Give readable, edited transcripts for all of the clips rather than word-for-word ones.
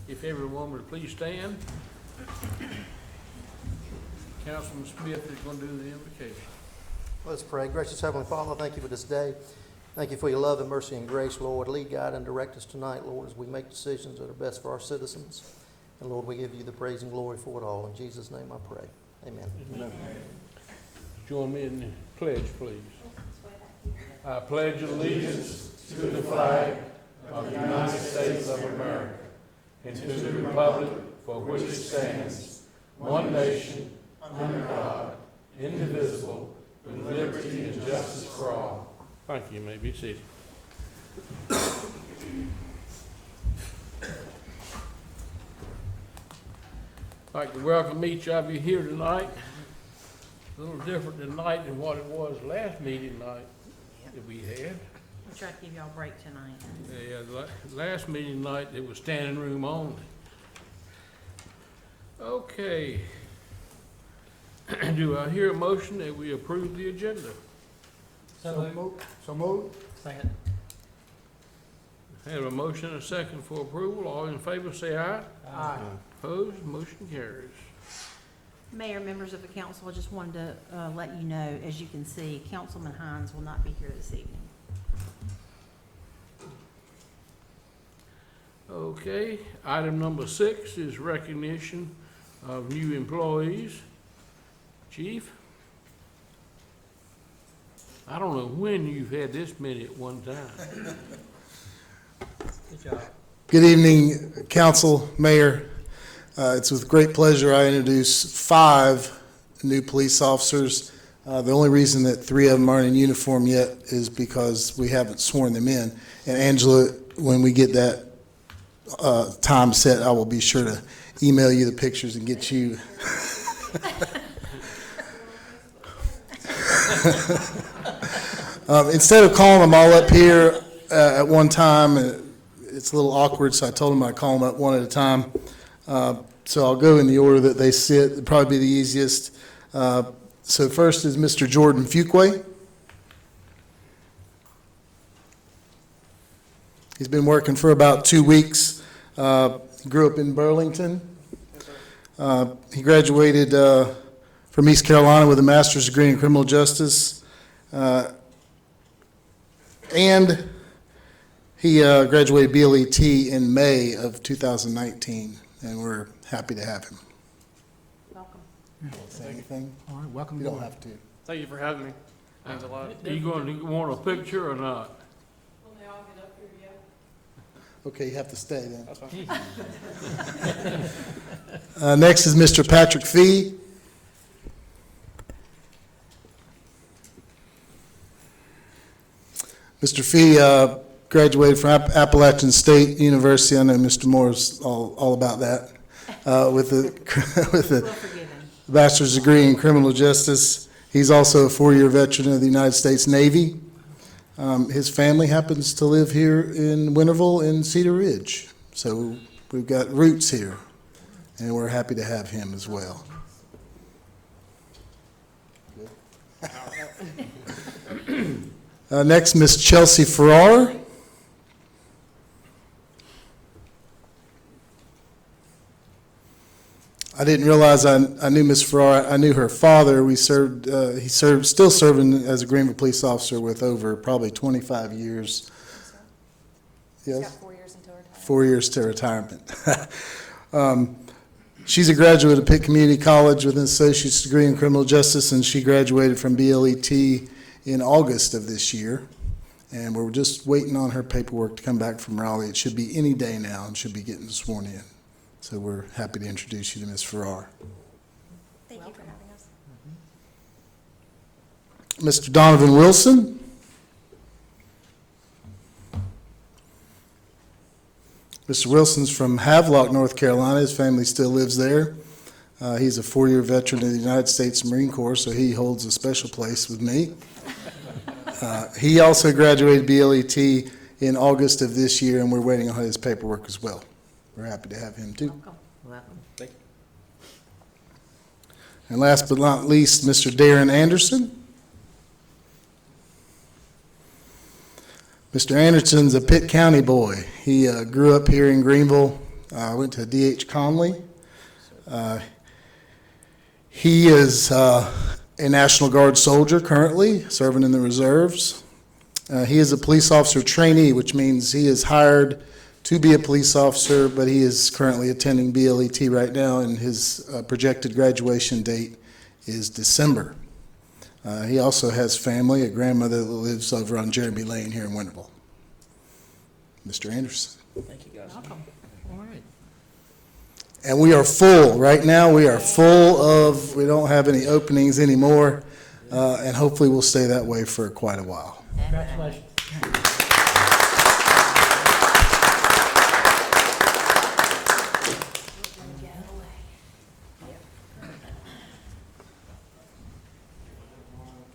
If everyone would please stand. Councilman Smith is going to do the invocation. Let's pray. Gracious Heavenly Father, thank you for this day. Thank you for your love and mercy and grace, Lord. Lead, guide, and direct us tonight, Lord, as we make decisions that are best for our citizens. And Lord, we give you the praise and glory for it all. In Jesus' name I pray. Amen. Amen. Join me in the pledge, please. I pledge allegiance to the flag of the United States of America and to the republic for which it stands, one nation, under God, indivisible, with liberty and justice for all. Thank you. You may be seated. I'd like to welcome each of you here tonight. A little different tonight than what it was last meeting night that we had. We'll try to give y'all a break tonight. Yeah, last meeting night, it was standing room only. Okay. Do I hear a motion that we approve the agenda? So moved. Second. Have a motion and a second for approval. All in favor say aye. Aye. Opposed? Motion carries. Mayor, members of the council, I just wanted to let you know, as you can see, Councilman Hines will not be here this evening. Okay, item number 6 is recognition of new employees. Chief? I don't know when you've had this many at one time. Good job. Good evening, council, mayor. It's with great pleasure I introduce 5 new police officers. The only reason that 3 of them aren't in uniform yet is because we haven't sworn them in. And Angela, when we get that time set, I will be sure to email you the pictures and get you. Instead of calling them all up here at one time, it's a little awkward, so I told them I'd call them up one at a time. So I'll go in the order that they sit. It'll probably be the easiest. So first is Mr. Jordan Fuquay. He's been working for about 2 weeks. He grew up in Burlington. He graduated from East Carolina with a master's degree in criminal justice. And he graduated BLET in May of 2019, and we're happy to have him. Welcome. Say anything? All right, welcome. You don't have to. Thank you for having me. Thanks a lot. Are you going to want a picture or not? Okay, you have to stay then. That's fine. Next is Mr. Patrick Fee. Mr. Fee graduated from Appalachian State University. I know Mr. Moore's all about that. With a bachelor's degree in criminal justice. He's also a 4-year veteran of the United States Navy. His family happens to live here in Winterville in Cedar Ridge. So we've got roots here, and we're happy to have him as well. Next, Miss Chelsea Farrar. I didn't realize I knew Miss Farrar. I knew her father. We served. He still serving as a Greenville police officer with over probably 25 years. Yes. Got 4 years until retirement. 4 years to retirement. She's a graduate of Pitt Community College with an associate's degree in criminal justice, and she graduated from BLET in August of this year. And we're just waiting on her paperwork to come back from Raleigh. It should be any day now and should be getting sworn in. So we're happy to introduce you to Ms. Farrar. Thank you for having us. Mr. Donovan Wilson. Mr. Wilson's from Havelock, North Carolina. His family still lives there. He's a 4-year veteran of the United States Marine Corps, so he holds a special place with me. He also graduated BLET in August of this year, and we're waiting on his paperwork as well. We're happy to have him too. Welcome. Welcome. Thank you. And last but not least, Mr. Darren Anderson. Mr. Anderson's a Pitt County boy. He grew up here in Greenville, I went to D.H. Conley. He is a National Guard soldier currently, serving in the reserves. He is a police officer trainee, which means he is hired to be a police officer, but he is currently attending BLET right now, and his projected graduation date is December. He also has family, a grandmother that lives over on Jeremy Lane here in Winterville. Mr. Anderson. Thank you, guys. Welcome. All right. And we are full. Right now, we are full of, we don't have any openings anymore, and hopefully we'll stay that way for quite a while. Congratulations.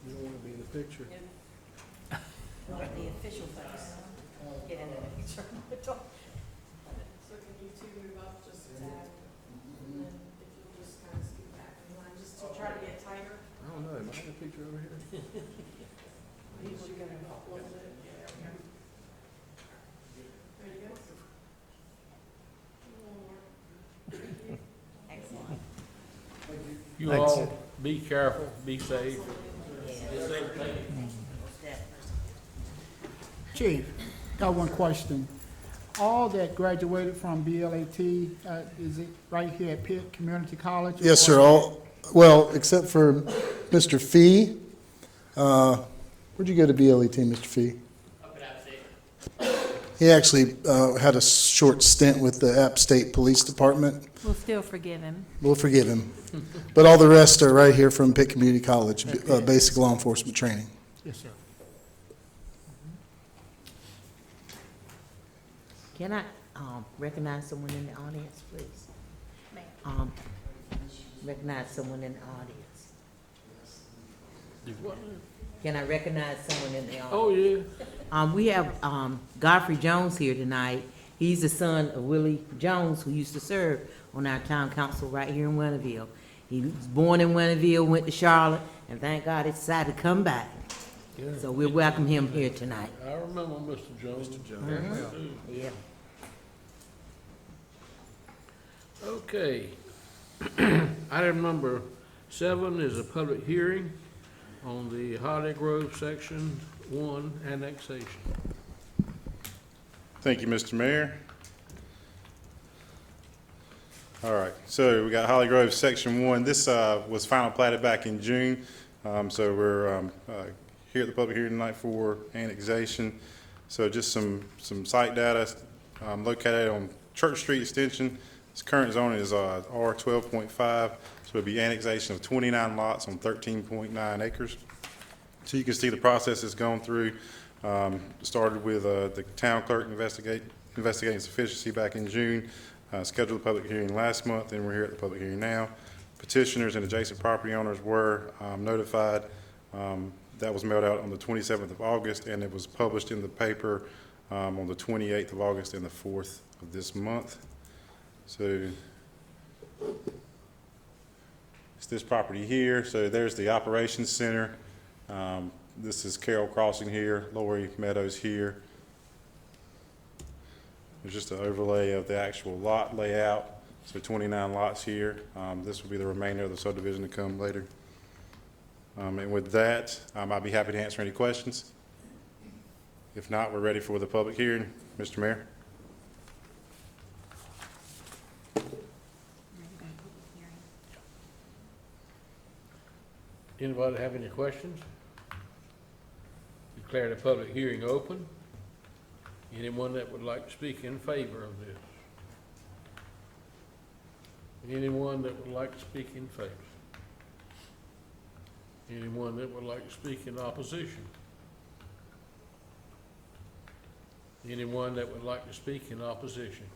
You don't want to be in the picture. The official folks. Get in the picture. So can you two move up just a tad? And then if you'll just kind of scoot back in line, just to try to get tighter. I don't know, am I in the picture over here? Usually gonna help a little bit. Yeah, there we go. There you go. One more. Excellent. You Thanks. all be careful, be safe. Chief, got one question. All that graduated from BLAT, is it right here at Pitt Community College? Yes, sir. All, well, except for Mr. Fee. Where'd you go to BLET, Mr. Fee? He actually had a short stint with the App State Police Department. We'll still forgive him. We'll forgive him. But all the rest are right here from Pitt Community College, basic law enforcement training. Yes, sir. Can I recognize someone in the audience, please? Ma'am. Recognize someone in the audience. Do what? Can I recognize someone in the audience? Oh, yeah. We have Godfrey Jones here tonight. He's the son of Willie Jones, who used to serve on our town council right here in Winterville. He was born in Winterville, went to Charlotte, and thank God he decided to come back. Yeah. So we welcome him here tonight. I remember Mr. Jones. Mr. Jones. Yeah. Okay. Item number 7 is a public hearing on the Holly Grove Section 1 annexation. Thank you, Mr. Mayor. All right, so we got Holly Grove Section 1. This was final platted back in June. So we're here at the public hearing tonight for annexation. So just some site data located on Church Street Extension. Its current zoning is R12.5, so it'll be annexation of 29 lots on 13.9 acres. So you can see the process has gone through. Started with the town clerk investigating sufficiency back in June, scheduled a public hearing last month, and we're here at the public hearing now. Petitioners and adjacent property owners were notified. That was mailed out on the 27th of August, and it was published in the paper on the 28th of August and the 4th of this month. So it's this property here. So there's the operations center. This is Carroll Crossing here, Lori Meadows here. There's just an overlay of the actual lot layout. So 29 lots here. This will be the remainder of the subdivision to come later. And with that, I'd be happy to answer any questions. If not, we're ready for the public hearing. Mr. Mayor. Anybody have any questions? Declare the public hearing open. Anyone that would like to speak in favor of this? Anyone that would like to speak in favor? Anyone that would like to speak in opposition? Anyone that would like to speak in opposition?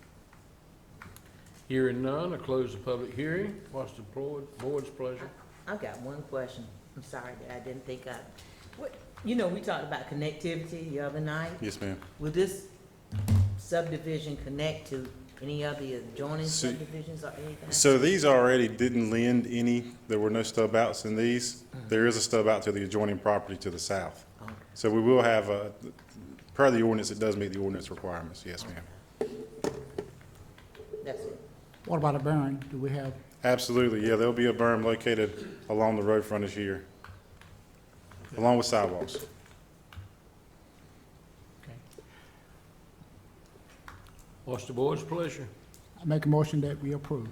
Hearing none, I close the public hearing. What's the board's pleasure? I've got one question. I'm sorry that I didn't think of. You know, we talked about connectivity the other night. Yes, ma'am. Will this subdivision connect to any of the adjoining So- subdivisions or anything? So these already didn't lend any. There were no stub outs in these. There is a stub out to the adjoining property to the south. Okay. So we will have per the ordinance, it does meet the ordinance requirements. Yes, ma'am. That's it. What about a burn? Do we have, Absolutely, yeah, there'll be a berm located along the road frontage here, along with sidewalks. okay. What's the board's pleasure? I make a motion that we approve.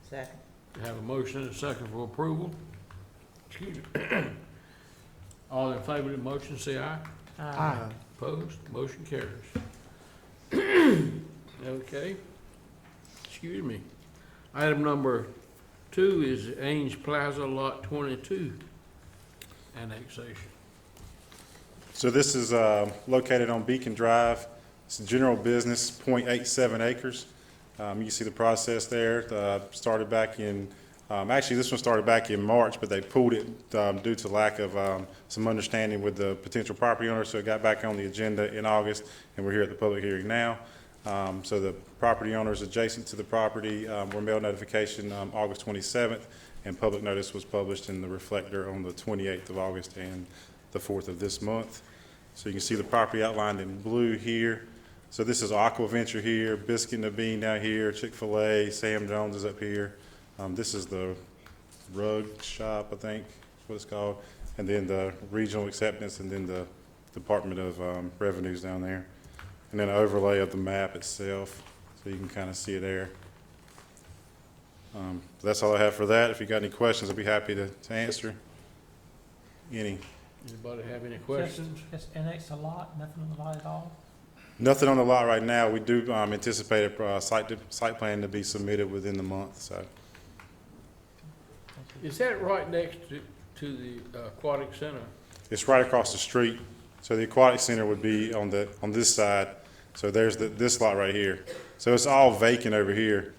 Second. We have a motion and a second for approval. Excuse me. All in favor of the motion, say aye. Aye. Opposed? Motion carries. Okay. Excuse me. Item number 2 is Ames Plaza Lot 22 annexation. So this is located on Beacon Drive. It's a general business, 0.87 acres. You can see the process there. Started back in, actually this one started back in March, but they pulled it due to lack of some understanding with the potential property owner. So it got back on the agenda in August, and we're here at the public hearing now. So the property owners adjacent to the property were mailed notification August 27th, and public notice was published in the Reflector on the 28th of August and the 4th of this month. So you can see the property outlined in blue here. So this is Aqua Venture here, Biscuit and the Bean down here, Chick-fil-A, Sam Jones is up here. This is the rug shop, I think, is what it's called. And then the regional acceptance, and then the Department of Revenues down there. And then an overlay of the map itself, so you can kind of see it there. That's all I have for that. If you got any questions, I'd be happy to answer. Any? Anybody have any questions? Just annex a lot, nothing on the lot at all? Nothing on the lot right now. We do anticipate a site plan to be submitted within the month, so. Is that right next to the aquatic center? It's right across the street. So the aquatic center would be on this side. So there's this lot right here. So it's all vacant over here.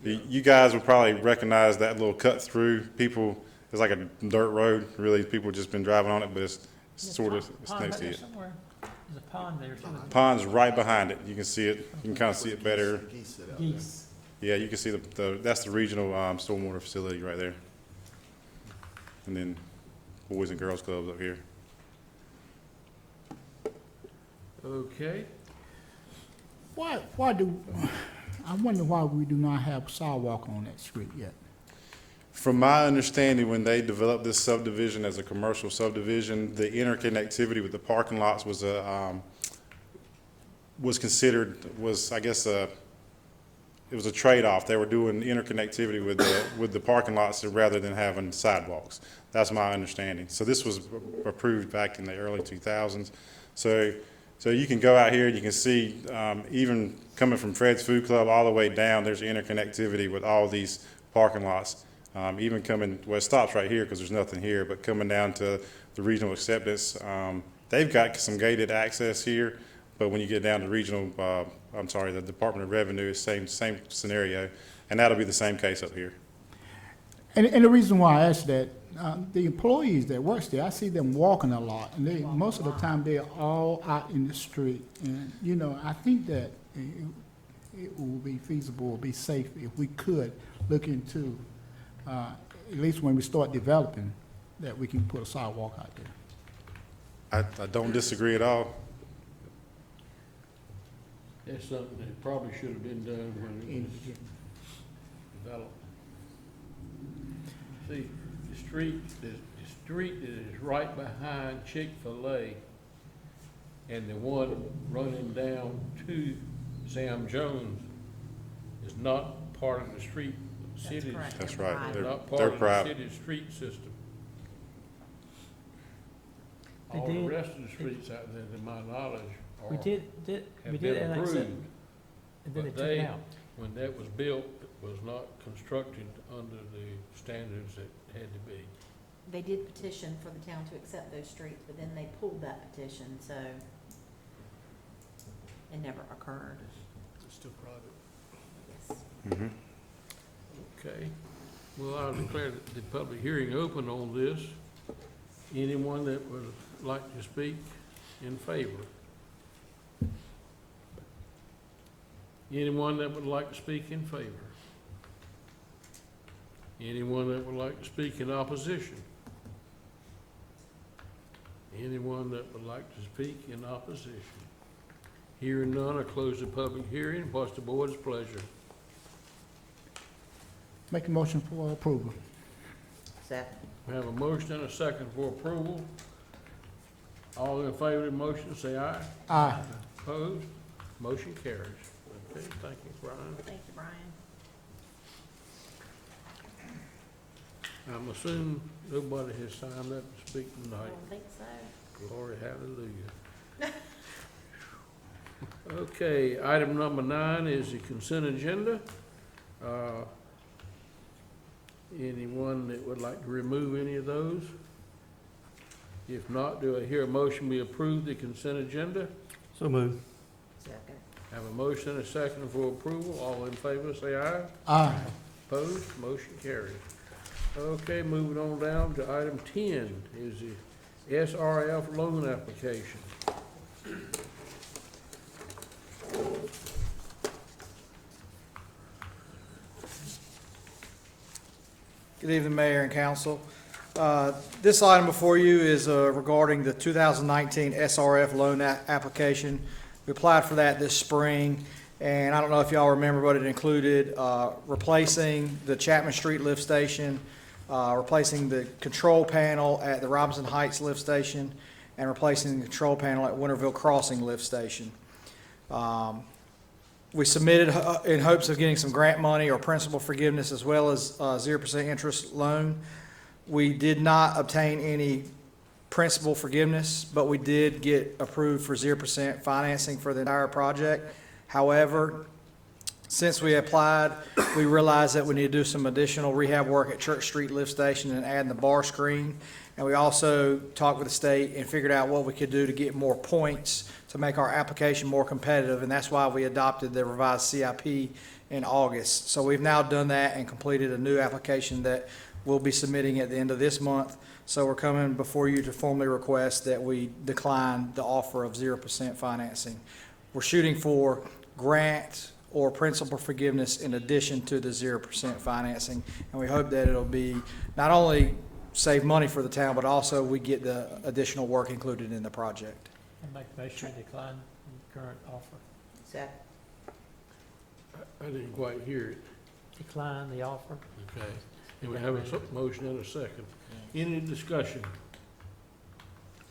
You guys would probably recognize that little cut through. People, it's like a dirt road. Really, people just been driving on it, but it's sort of, it's next to it. Somewhere, there's a pond there too. Pond's right behind it. You can see it. You can kind of see it better. Geese. Yeah, you can see that's the regional stormwater facility right there. And then Boys and Girls Clubs up here. Okay. I wonder why we do not have sidewalk on that street yet. From my understanding, when they developed this subdivision as a commercial subdivision, the interconnectivity with the parking lots was considered, I guess, it was a trade-off. They were doing interconnectivity with the parking lots rather than having sidewalks. That's my understanding. So this was approved back in the early 2000s. So you can go out here and you can see, even coming from Fred's Food Club all the way down, there's interconnectivity with all these parking lots. Even coming, well, it stops right here because there's nothing here, but coming down to the regional acceptance, they've got some gated access here, but when you get down to regional, the Department of Revenue, same scenario, and that'll be the same case up here. And the reason why I asked that, the employees that works there, I see them walking a lot, and most of the time they're all out in the street. And, you know, I think that it will be feasible, will be safe if we could look into, at least when we start developing, that we can put a sidewalk out there. I don't disagree at all. That's something that probably should have been done when it was developed. See, the street that is right behind Chick-fil-A and the one running down to Sam Jones is not part of the street city. correct. That's right. They're Not They're part of the private. city street system. They All the did- rest of the streets out there, to my knowledge, We are, did have been annex it, approved. and then they But took it out. when that was built, it was not constructed under the standards that had to be. They did petition for the town to accept those streets, but then they pulled that petition, so it never occurred. It's still private. Yes. Mm-hmm. Okay, well, I'll declare the public hearing open on this. Anyone that would like to speak in favor? Anyone that would like to speak in favor? Anyone that would like to speak in opposition? Anyone that would like to speak in opposition? Hearing none, I close the public hearing. What's the board's pleasure? Make a motion for approval. Second. We have a motion and a second for approval. All in favor of the motion, say aye. Aye. Opposed? Motion carries. Okay, thank you, Brian. Thank you, Brian. I'm assuming nobody has signed up to speak I tonight. don't think so. Glory, hallelujah. Okay, item number 9 is the consent agenda. Anyone that would like to remove any of those? If not, do I hear a motion we approve the consent agenda? So moved. Second. Have a motion and a second for approval. All in favor, say aye. Aye. Opposed? Motion carries. Okay, moving on down to item 10 is the SRF loan application. Good evening, Mayor and Council. This item before you is regarding the 2019 SRF loan application. We applied for that this spring, and I don't know if y'all remember, but it included replacing the Chapman Street lift station, replacing the control panel at the Robinson Heights lift station, and replacing the control panel at Winterville Crossing lift station. We submitted in hopes of getting some grant money or principal forgiveness as well as 0% interest loan. We did not obtain any principal forgiveness, but we did get approved for 0% financing for the entire project. However, since we applied, we realized that we need to do some additional rehab work at Church Street Lift Station and adding the bar screen. And we also talked with the state and figured out what we could do to get more points to make our application more competitive, and that's why we adopted the revised CIP in August. So we've now done that and completed a new application that we'll be submitting at the end of this month. So we're coming before you to formally request that we decline the offer of 0% financing. We're shooting for grant or principal forgiveness in addition to the 0% financing, and we hope that it'll be not only save money for the town, but also we get the additional work included in the project. I make a motion to decline the current offer. Second. I didn't quite hear it. Decline the offer. Okay. And we have a motion and a second. Any discussion?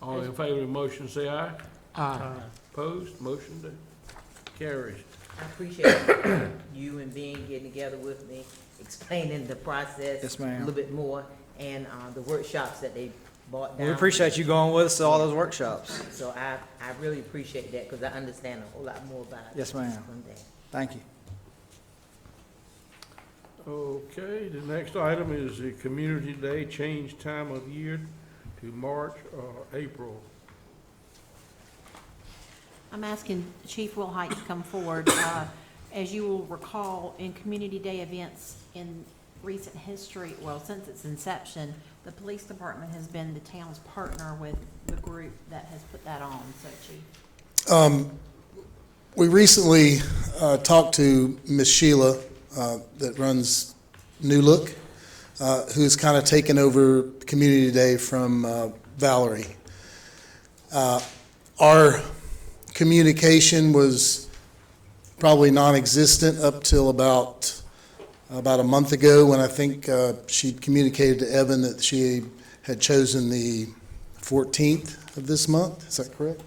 All in favor of the motion, say aye. Aye. Opposed? Motion carries. I appreciate you and being getting together with me, explaining the process. Yes, ma'am. A little bit more, and the workshops that they brought down. We appreciate you going with us to all those workshops. So I really appreciate that, because I understand a whole lot more about it. Yes, ma'am. From there. Thank you. Okay, the next item is the Community Day change time of year to March or April. I'm asking Chief Will Height to come forward. As you will recall, in Community Day events in recent history, well, since its inception, the police department has been the town's partner with the group that has put that on. So, Chief. We recently talked to Miss Sheila that runs New Look, who's kind of taken over Community Day from Valerie. Our communication was probably non-existent up till about a month ago, when I think she communicated to Evan that she had chosen the 14th of this month. Is that correct?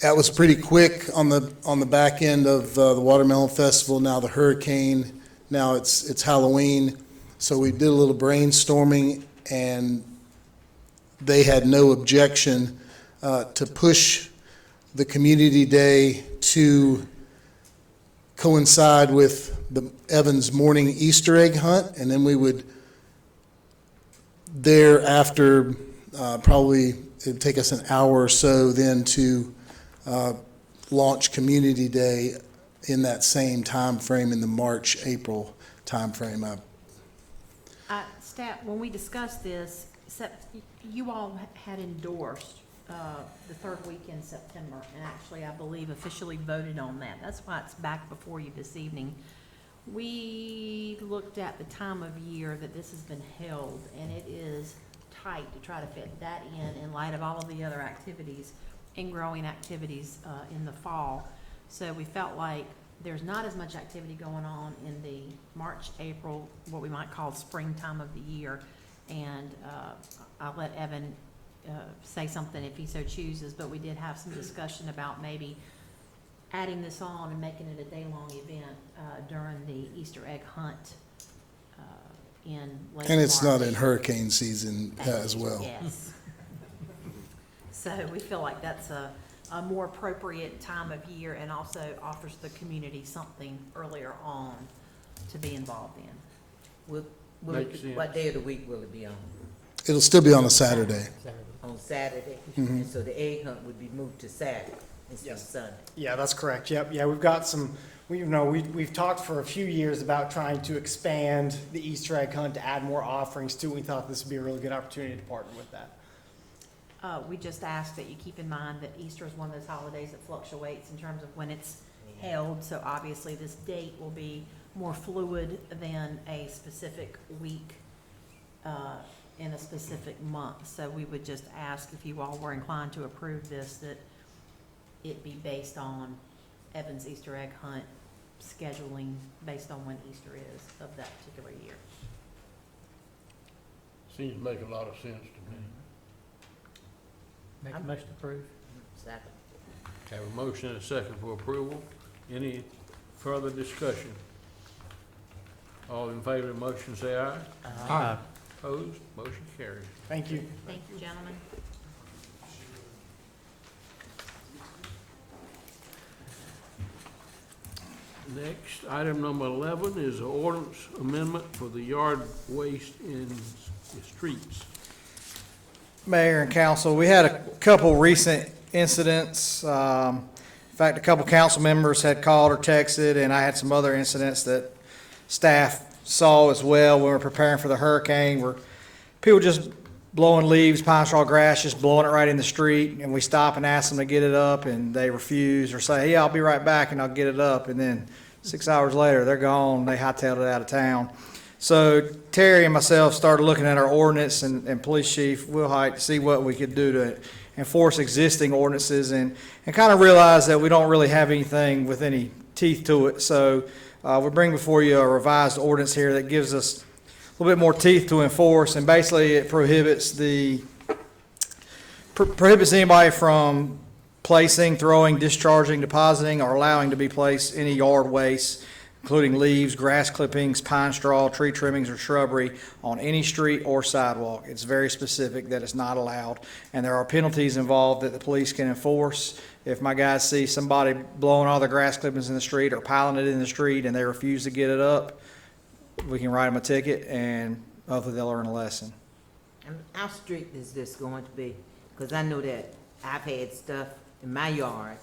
That was pretty quick on the back end of the Watermelon Festival. Now the hurricane. Now it's Halloween. So we did a little brainstorming, and they had no objection to push the Community Day to coincide with the Evans morning Easter egg hunt, and then we would thereafter probably it'd take us an hour or so then to launch Community Day in that same time frame, in the March-April time frame. Staff, when we discussed this, you all had endorsed the third week in September, and actually, I believe, officially voted on that. That's why it's back before you this evening. We looked at the time of year that this has been held, and it is tight to try to fit that in light of all of the other activities and growing activities in the fall. So we felt like there's not as much activity going on in the March, April, what we might call springtime of the year. And I'll let Evan say something if he so chooses, but we did have some discussion about maybe adding this on and making it a day-long event during the Easter egg hunt in late March. And it's not in hurricane season as well. Yes. So we feel like that's a more appropriate time of year and also offers the community something earlier on to be involved in. Makes sense. What day of the week will it be on? It'll still be on a Saturday. On Saturday? Mhm. And so the egg hunt would be moved to Saturday instead of Yes. Sunday? Yeah, that's correct. Yep. Yeah, we've got some, we've talked for a few years about trying to expand the Easter egg hunt to add more offerings to it. We thought this would be a really good opportunity to partner with that. We just ask that you keep in mind that Easter is one of those holidays that fluctuates in terms of when it's held. So obviously this date will be more fluid than a specific week in a specific month. So we would just ask if you all were inclined to approve this, that it be based on Evan's Easter egg hunt scheduling based on when Easter is of that particular year. Seems to make a lot of sense to me. Make a motion to approve. Second. Have a motion and a second for approval. Any further discussion? All in favor of the motion, say aye. Aye. Opposed? Motion carries. Thank you. Thank you, gentlemen. Next, item number 11 is an ordinance amendment for the yard waste in the streets. Mayor and council, we had a couple recent incidents. In fact, a couple council members had called or texted, and I had some other incidents that staff saw as well when we were preparing for the hurricane, where people just blowing leaves, pine straw grass, just blowing it right in the street, and we stop and ask them to get it up, and they refuse or say, hey, I'll be right back, and I'll get it up, and then 6 hours later, they're gone, they hightailed it out of town. So Terry and myself started looking at our ordinance, and Police Chief Wilhite to see what we could do to enforce existing ordinances, and kind of realize that we don't really have anything with any teeth to it. So we bring before you a revised ordinance here that gives us a little bit more teeth to enforce, and basically it prohibits anybody from placing, throwing, discharging, depositing, or allowing to be placed any yard waste, including leaves, grass clippings, pine straw, tree trimmings, or shrubbery on any street or sidewalk. It's very specific that it's not allowed, and there are penalties involved that the police can enforce. If my guys see somebody blowing all the grass clippings in the street or piling it in the street and they refuse to get it up, we can write them a ticket, and hopefully they'll learn a lesson. And how strict is this going to be? Because I know that I've had stuff in my yard,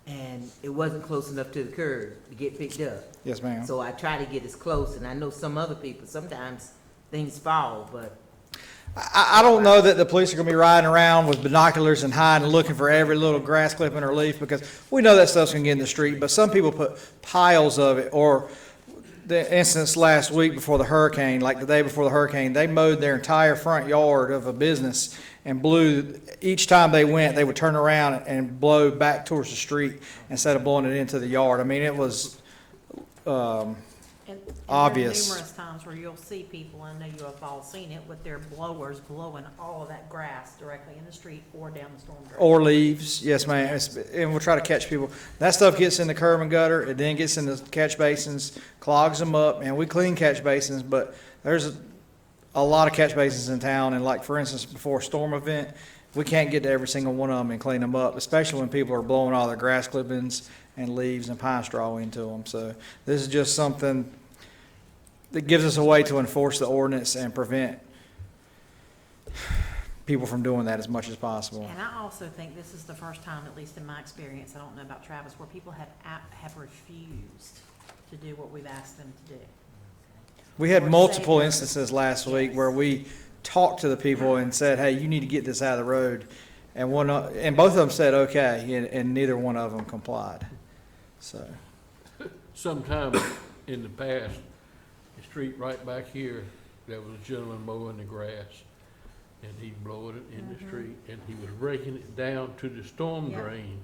and it wasn't close enough to the curb to get picked up. Yes, ma'am. So I try to get as close, and I know some other people, sometimes things fall, but I don't know that the police are going to be riding around with binoculars and hiding and looking for every little grass clipping or leaf, because we know that stuff's going to get in the street, but some people put piles of it. Or the instance last week before the hurricane, like the day before the hurricane, they mowed their entire front yard of a business and blew, each time they went, they would turn around and blow back towards the street instead of blowing it into the yard. I mean, it was And obvious. there are numerous times where you'll see people, and I know you have all seen it, with their blowers blowing all of that grass directly in the street or down the storm drain. Or leaves, yes, ma'am. And we'll try to catch people. That stuff gets in the curb and gutter, it then gets in the catch basins, clogs them up, and we clean catch basins, but there's a lot of catch basins in town, and like, for instance, before a storm event, we can't get to every single one of them and clean them up, especially when people are blowing all their grass clippings and leaves and pine straw into them. So this is just something that gives us a way to enforce the ordinance and prevent people from doing that as much as possible. And I also think this is the first time, at least in my experience, I don't know about Travis, where people have refused to do what we've asked them to do. We had Or multiple say- instances last week Yes. where we talked to the people and said, hey, you need to get this out of the road. And both of them said, okay, and neither one of them complied. So, Sometime in the past, the street right back here, there was a gentleman mowing the grass, and he blowed it in the street, and he was raking it down to the storm Yeah. drain.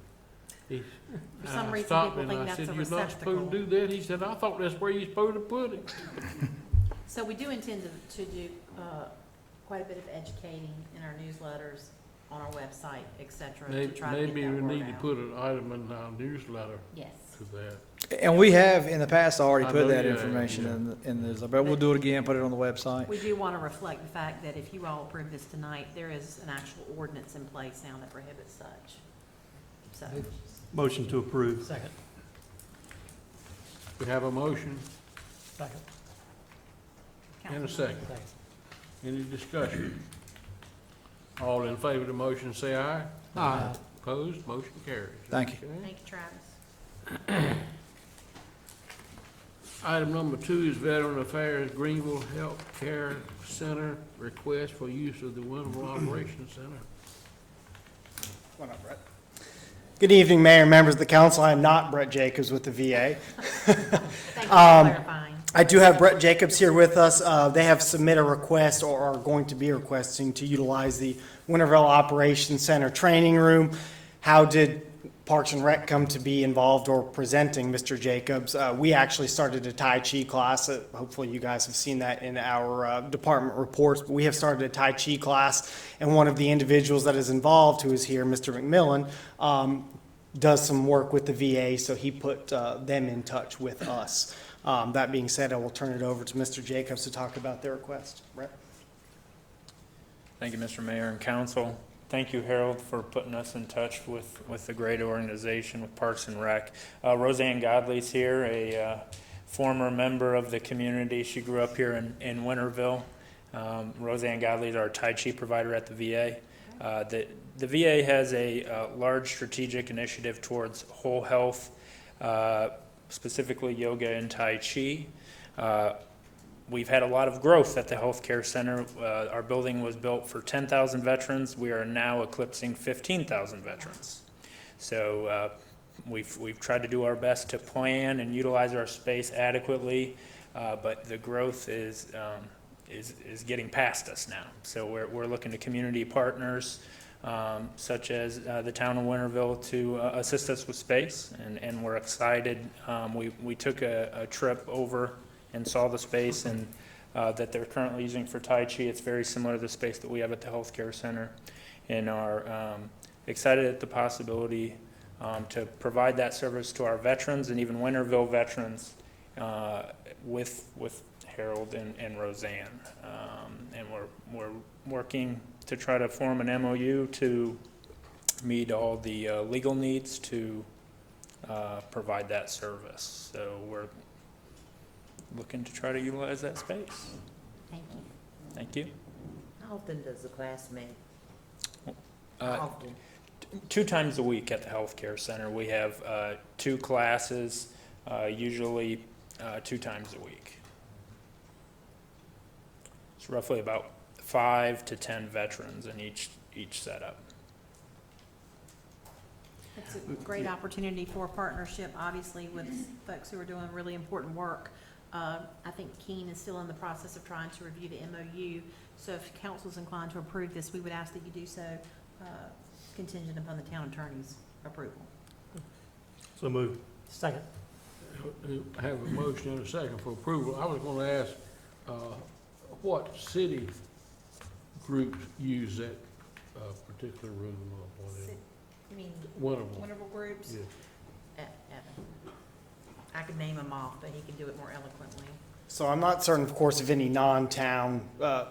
For some I reason, stopped people and think I that's said, a "You're not supposed receptacle. to do that." He said, "I thought that's where you're supposed to put it." So we do intend to do quite a bit of educating in our newsletters, on our website, et cetera, to try to get Maybe that we word need to out. put an item in our newsletter Yes. to that. And we have in the past already I put know that you have, information yeah. in this, but we'll do it again, put it on the website. We do want to reflect the fact that if you all approve this tonight, there is an actual ordinance in place now that prohibits such. So, Motion to approve. Second. We have a motion Second. and a Councilman- second. Any discussion? All in favor of the motion, say aye. Aye. Opposed, motion carries. Thank you. Okay. Thank you, Travis. Item number 2 is Veteran Affairs Greenville Health Care Center request for use of the Winterville Operations Center. Why not, Brett? Good evening, Mayor and members of the council. I am not Brett Jacobs with the VA. Thank you for clarifying. I do have Brett Jacobs here with us. They have submitted a request or are going to be requesting to utilize the Winterville Operations Center training room. How did Parks and Rec come to be involved or presenting Mr. Jacobs? We actually started a Tai Chi class. Hopefully you guys have seen that in our department reports, but we have started a Tai Chi class, and one of the individuals that is involved, who is here, Mr. McMillan, does some work with the VA, so he put them in touch with us. That being said, I will turn it over to Mr. Jacobs to talk about their request. Brett? Thank you, Mr. Mayor and Council. Thank you, Harold, for putting us in touch with the great organization, with Parks and Rec. Roseanne Godley's here, a former member of the community. She grew up here in Winterville. Roseanne Godley is our Tai Chi provider at the VA. The VA has a large strategic initiative towards whole health, specifically yoga and Tai Chi. We've had a lot of growth at the healthcare center. Our building was built for 10,000 veterans. We are now eclipsing 15,000 veterans. So we've tried to do our best to plan and utilize our space adequately, but the growth is getting past us now. So we're looking to community partners such as the town of Winterville to assist us with space, and we're excited. We took a trip over and saw the space and that they're currently using for Tai Chi. It's very similar to the space that we have at the healthcare center, and are excited at the possibility to provide that service to our veterans and even Winterville veterans with Harold and Roseanne. And we're working to try to form an MOU to meet all the legal needs to provide that service. So we're looking to try to utilize that space. Thank you. Thank you. How often does the class meet? How Uh, often? 2 times a week at the healthcare center. We have 2 classes, usually 2 times a week. It's roughly about 5 to 10 veterans in each setup. It's a great opportunity for a partnership, obviously, with folks who are doing really important work. I think Keene is still in the process of trying to review the MOU. So if council's inclined to approve this, we would ask that you do so contingent upon the town attorney's approval. So moved. Second. I have a motion and a second for approval. I was going to ask, what city groups use that particular room or whatever? You mean Winterville. Winterville groups? Yeah. Evan. I could name them off, but he can do it more eloquently. So I'm not certain, of course, of any non-town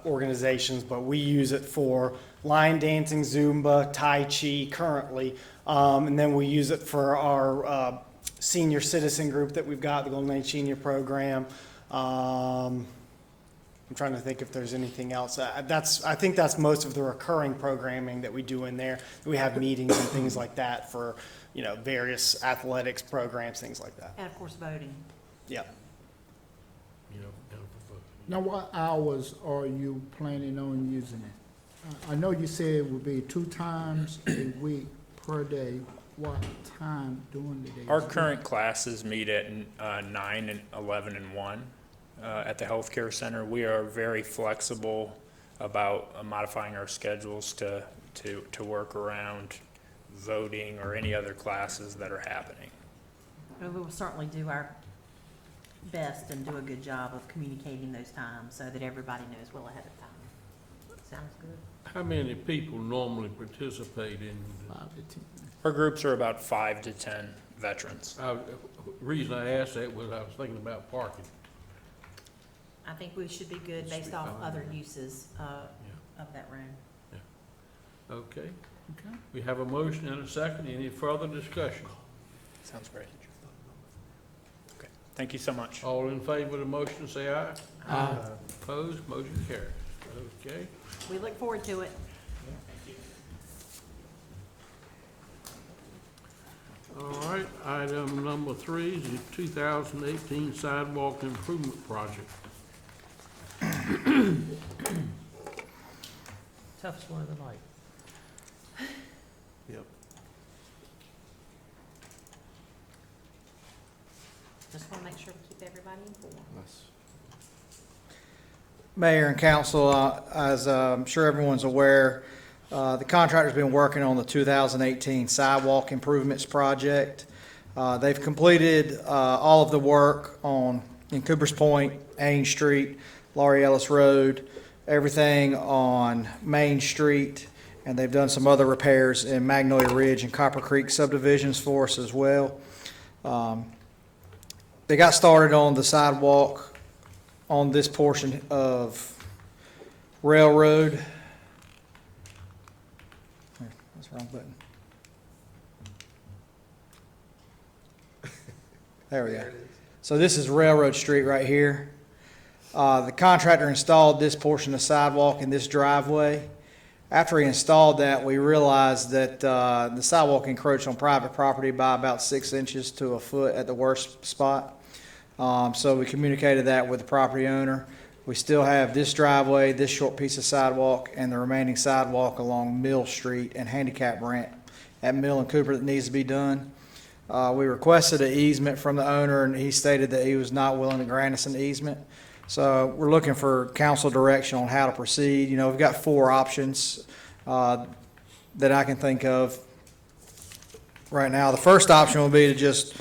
organizations, but we use it for line dancing, Zumba, Tai Chi currently. And then we use it for our senior citizen group that we've got, the Golden Age Senior Program. I'm trying to think if there's anything else. I think that's most of the recurring programming that we do in there. We have meetings and things like that for, various athletics programs, things like that. And of course, voting. Yeah. Now, what hours are you planning on using it? I know you said it would be 2 times a week per day. What time during the day? Our current classes meet at 9 and 11 and 1 at the healthcare center. We are very flexible about modifying our schedules to work around voting or any other classes that are happening. We will certainly do our best and do a good job of communicating those times so that everybody knows well ahead of time. Sounds good. How many people normally participate in? 5 to 10. Our groups are about 5 to 10 veterans. Reason I asked that was I was thinking about parking. I think we should be good based off other uses of that room. Okay. Okay. We have a motion and a second. Any further discussion? Sounds great. Okay, thank you so much. All in favor of the motion, say aye. Aye. Opposed, motion carries. Okay. We look forward to it. All right, item number 3 is the 2018 sidewalk improvement project. Toughest one of the night. Yep. Just want to make sure we keep everybody informed. Mayor and council, as I'm sure everyone's aware, the contractor's been working on the 2018 sidewalk improvements project. They've completed all of the work in Coopers Point, Ain Street, Laurie Ellis Road, everything on Main Street, and they've done some other repairs in Magnolia Ridge and Copper Creek subdivisions for us as well. They got started on the sidewalk on this portion of Railroad. That's the wrong button. There we go. So this is Railroad Street right here. The contractor installed this portion of sidewalk in this driveway. After he installed that, we realized that the sidewalk encroached on private property by about 6 inches to a foot at the worst spot. So we communicated that with the property owner. We still have this driveway, this short piece of sidewalk, and the remaining sidewalk along Mill Street and handicap ramp at Mill and Cooper that needs to be done. We requested an easement from the owner, and he stated that he was not willing to grant us an easement. So we're looking for council direction on how to proceed. You know, we've got 4 options that I can think of right now. The first option will be to just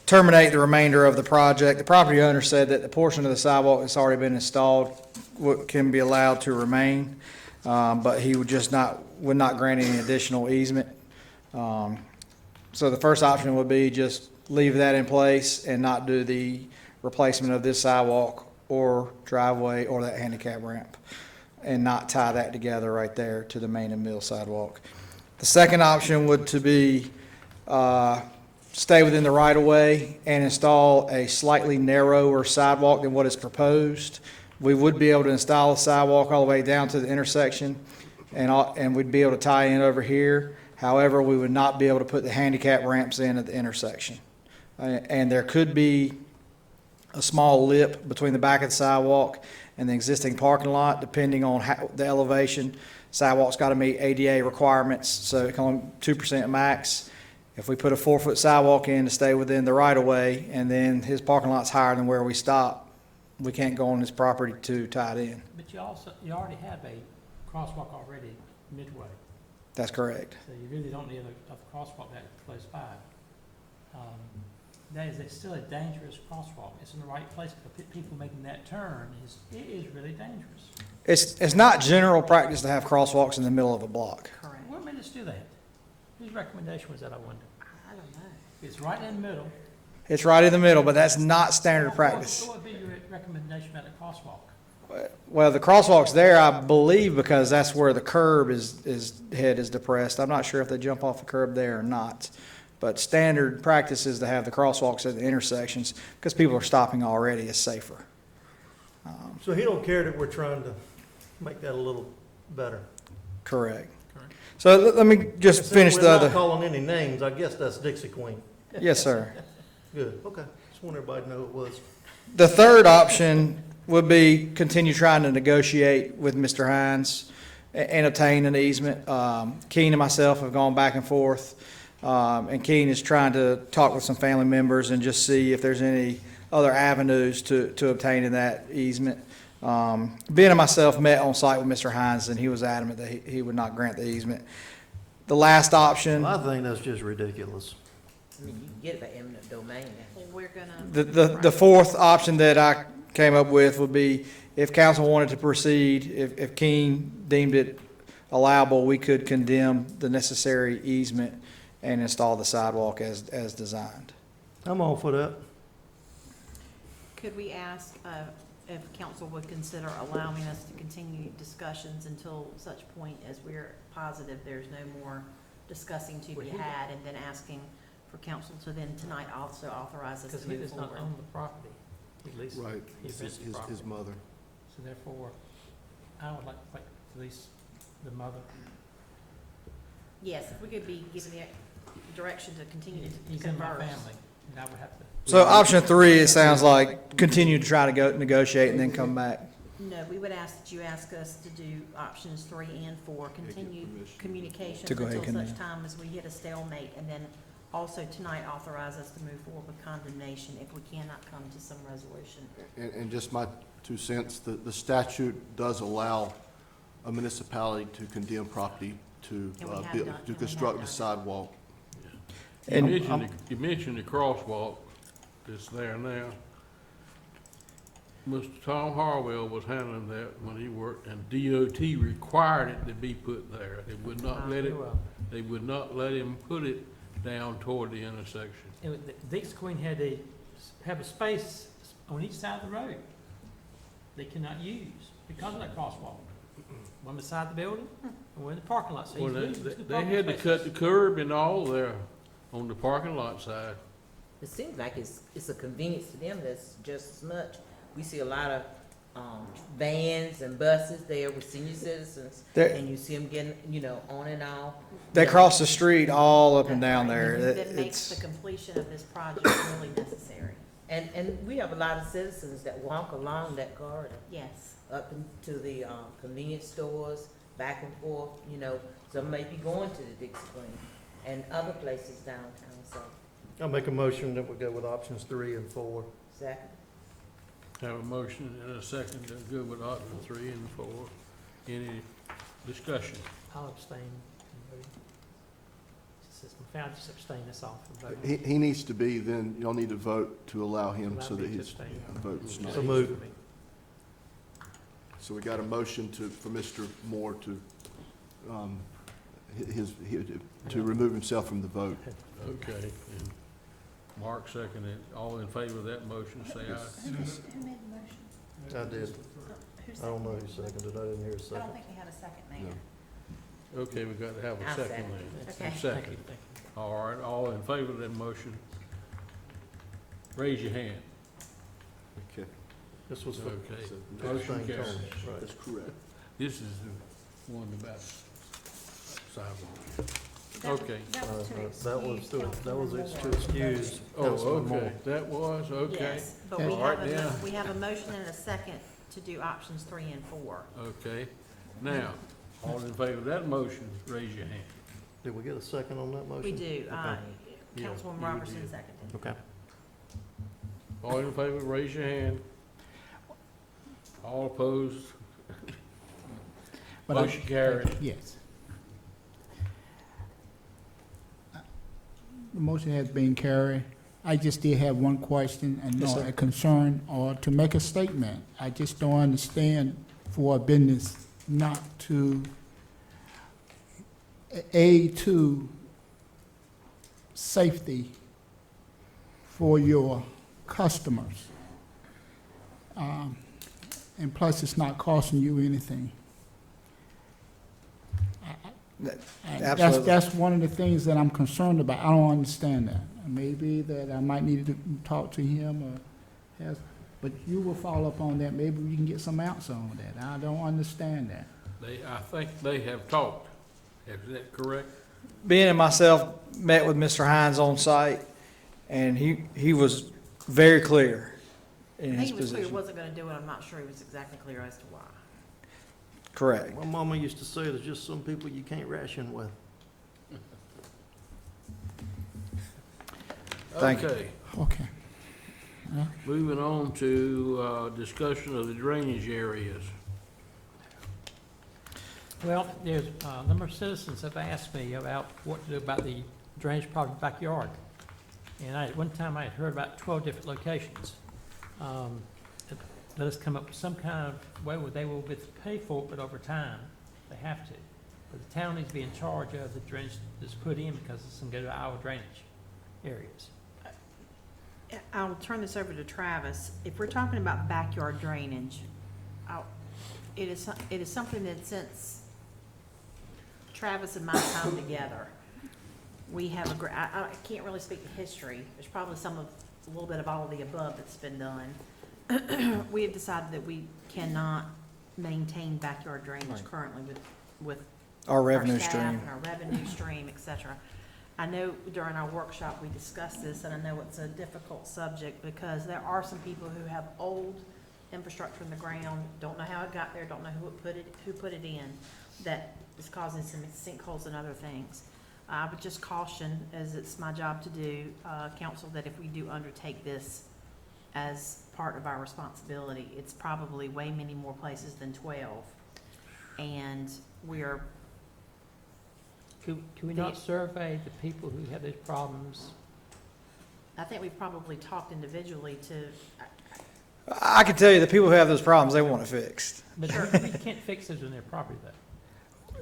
terminate the remainder of the project. The property owner said that the portion of the sidewalk that's already been installed can be allowed to remain, but he would not grant any additional easement. So the first option would be just leave that in place and not do the replacement of this sidewalk or driveway or that handicap ramp, and not tie that together right there to the Main and Mill sidewalk. The second option would to be stay within the right-of-way and install a slightly narrower sidewalk than what is proposed. We would be able to install a sidewalk all the way down to the intersection, and we'd be able to tie in over here. However, we would not be able to put the handicap ramps in at the intersection. And there could be a small lip between the back of the sidewalk and the existing parking lot, depending on the elevation. Sidewalk's got to meet ADA requirements, so it can only 2% max. If we put a 4-foot sidewalk in to stay within the right-of-way, and then his parking lot's higher than where we stop, we can't go on his property to tie it in. But you already have a crosswalk already midway, That's correct. so you really don't need a crosswalk that close by. It's still a dangerous crosswalk. It's in the right place, but people making that turn it is really dangerous. It's not general practice to have crosswalks in the middle of a block. Correct. What made us do that? Whose recommendation was that, I wonder? I don't know. It's right in the middle. It's right in the middle, but that's not standard practice. What would be your recommendation about the crosswalk? Well, the crosswalk's there, I believe, because that's where the curb head is depressed. I'm not sure if they jump off the curb there or not. But standard practice is to have the crosswalks at the intersections, because people are stopping already. It's safer. So he don't care that we're trying to make that a little better? Correct. So let me just finish the We're other. not calling any names, I guess that's Dixie Queen. Yes, sir. Good, okay. Just want everybody to know it was. The third option would be continue trying to negotiate with Mr. Hines and obtain an easement. Keen and myself have gone back and forth, and Keen is trying to talk with some family members and just see if there's any other avenues to obtaining that easement. Ben and myself met on site with Mr. Hines, and he was adamant that he would not grant the easement. The last option, I think that's just ridiculous. I mean, you can get it by eminent domain. Well, we're gonna. the fourth option that I came up with would be if council wanted to proceed, if King deemed it allowable, we could condemn the necessary easement and install the sidewalk as designed. I'm all for that. Could we ask if council would consider allowing us to continue discussions until such point as we're positive there's no more discussing to be had, and then asking for council to then tonight also authorize us Because to he move does not forward? own the property. He leases, Right, he his, rents the his, property. his mother. So therefore, I would like to lease the mother. Yes, if we could be given the direction to continue to He's in my converse. family, and I would have to. So option 3, it sounds like continue to try to negotiate and then come back. No, we would ask that you ask us to do options 3 and 4, continue communications To go ahead until and such time as we hit a stalemate, and then also tonight authorize us to move forward with condemnation if we cannot come to some resolution. And just my 2 cents, the statute does allow a municipality to condemn property to And we have build, done- and to we construct have the done. sidewalk. And You mentioned the crosswalk that's there now. Mr. Tom Harwell was handling that when he worked, and DOT required it to be put there. They would not let it, they would not let him put it down toward the intersection. And Dix Queen had to have a space on each side of the road they cannot use because of that crosswalk. One beside the building, and one in the parking lot. So Well, he's losing 2 they parking had to cut the spaces. curb and all there on the parking lot side. It seems like it's a convenience to them that's just as much. We see a lot of vans and buses there with senior citizens, There- and you see them getting, on and off. they cross the street all up and down That's right. there. That makes the It's, completion of this project really necessary. And we have a lot of citizens that walk along that corridor, Yes. up into the convenience stores, back and forth, some may be going to the Dixie Queen and other places downtown, so, I'll make a motion that we go with options 3 and 4. second. Have a motion and a second to go with option 3 and 4. Any discussion? I'll abstain from voting. Since my family just abstain, that's all from voting. He needs to be, then you'll need to vote to allow him Allow so that me to his abstain. vote's not. So moved. So we got a motion for Mr. Moore to, to remove himself from the vote. Okay. And Mark seconded. All in favor of that motion, say aye. Who made the motion? I did. I don't know who seconded. I didn't hear a I second. don't think we had a second, Mayor. Okay, we got to have a I'll second second. then. Okay. A second. All right, all in favor of that motion, raise your hand. Okay. This was for Okay. So Motion Thing carries. Tony, right. That's correct. This is the one about sidewalk. Okay. That was to excuse Oh, Councilman Moore. okay, that was, okay. Yes, but All right, we have a motion and a second to do options 3 and 4. Okay. Now, all in favor of that motion, raise your hand. Did we get a second on that motion? We do. Okay. Yeah, Councilwoman you Robertson did. seconded. Okay. All in favor, raise your hand. All opposed? But I- Motion carried. Yes. The motion has been carried. I just did have one question and Yes, no, sir. a concern or to make a statement. I just don't understand for a business not to aid to safety for your customers. And plus, it's not costing you anything. And Absolutely. That's one of the things that I'm concerned about. I don't understand that. Maybe that I might need to talk to him or have, but you will follow up on that. Maybe we can get some answer on that. I don't understand that. I think they have talked. Is that correct? Ben and myself met with Mr. Hines on site, and he was very clear in I his think he was clear he position. wasn't gonna do it. I'm not sure he was exactly clear as to why. Correct. My mama used to say there's just some people you can't ration with. Thank you. Okay, Okay. moving on to discussion of the drainage areas. Well, there's a number of citizens have asked me about what to do about the drainage problem in the backyard. And at one time I had heard about 12 different locations. Let us come up with some kind of way where they will pay for it, but over time, they have to. But the town needs to be in charge of the drainage that's put in because it's going to go to our drainage areas. I'll turn this over to Travis. If we're talking about backyard drainage, it is something that since Travis and my time together, we have I can't really speak to history. There's probably a little bit of all of the above that's been done. We have decided that we cannot maintain backyard drainage currently with Our revenue staff stream. and our revenue stream, et cetera. I know during our workshop, we discussed this, and I know it's a difficult subject because there are some people who have old infrastructure in the ground, don't know how it got there, don't know who put it in, that is causing some sinkholes and other things. I would just caution, as it's my job to do, council, that if we do undertake this as part of our responsibility, it's probably way many more places than 12. And we're Can we not survey the people who have these problems? I think we've probably talked individually to, I can tell you the people who have those problems, they want it fixed. But we can't fix those on their property though.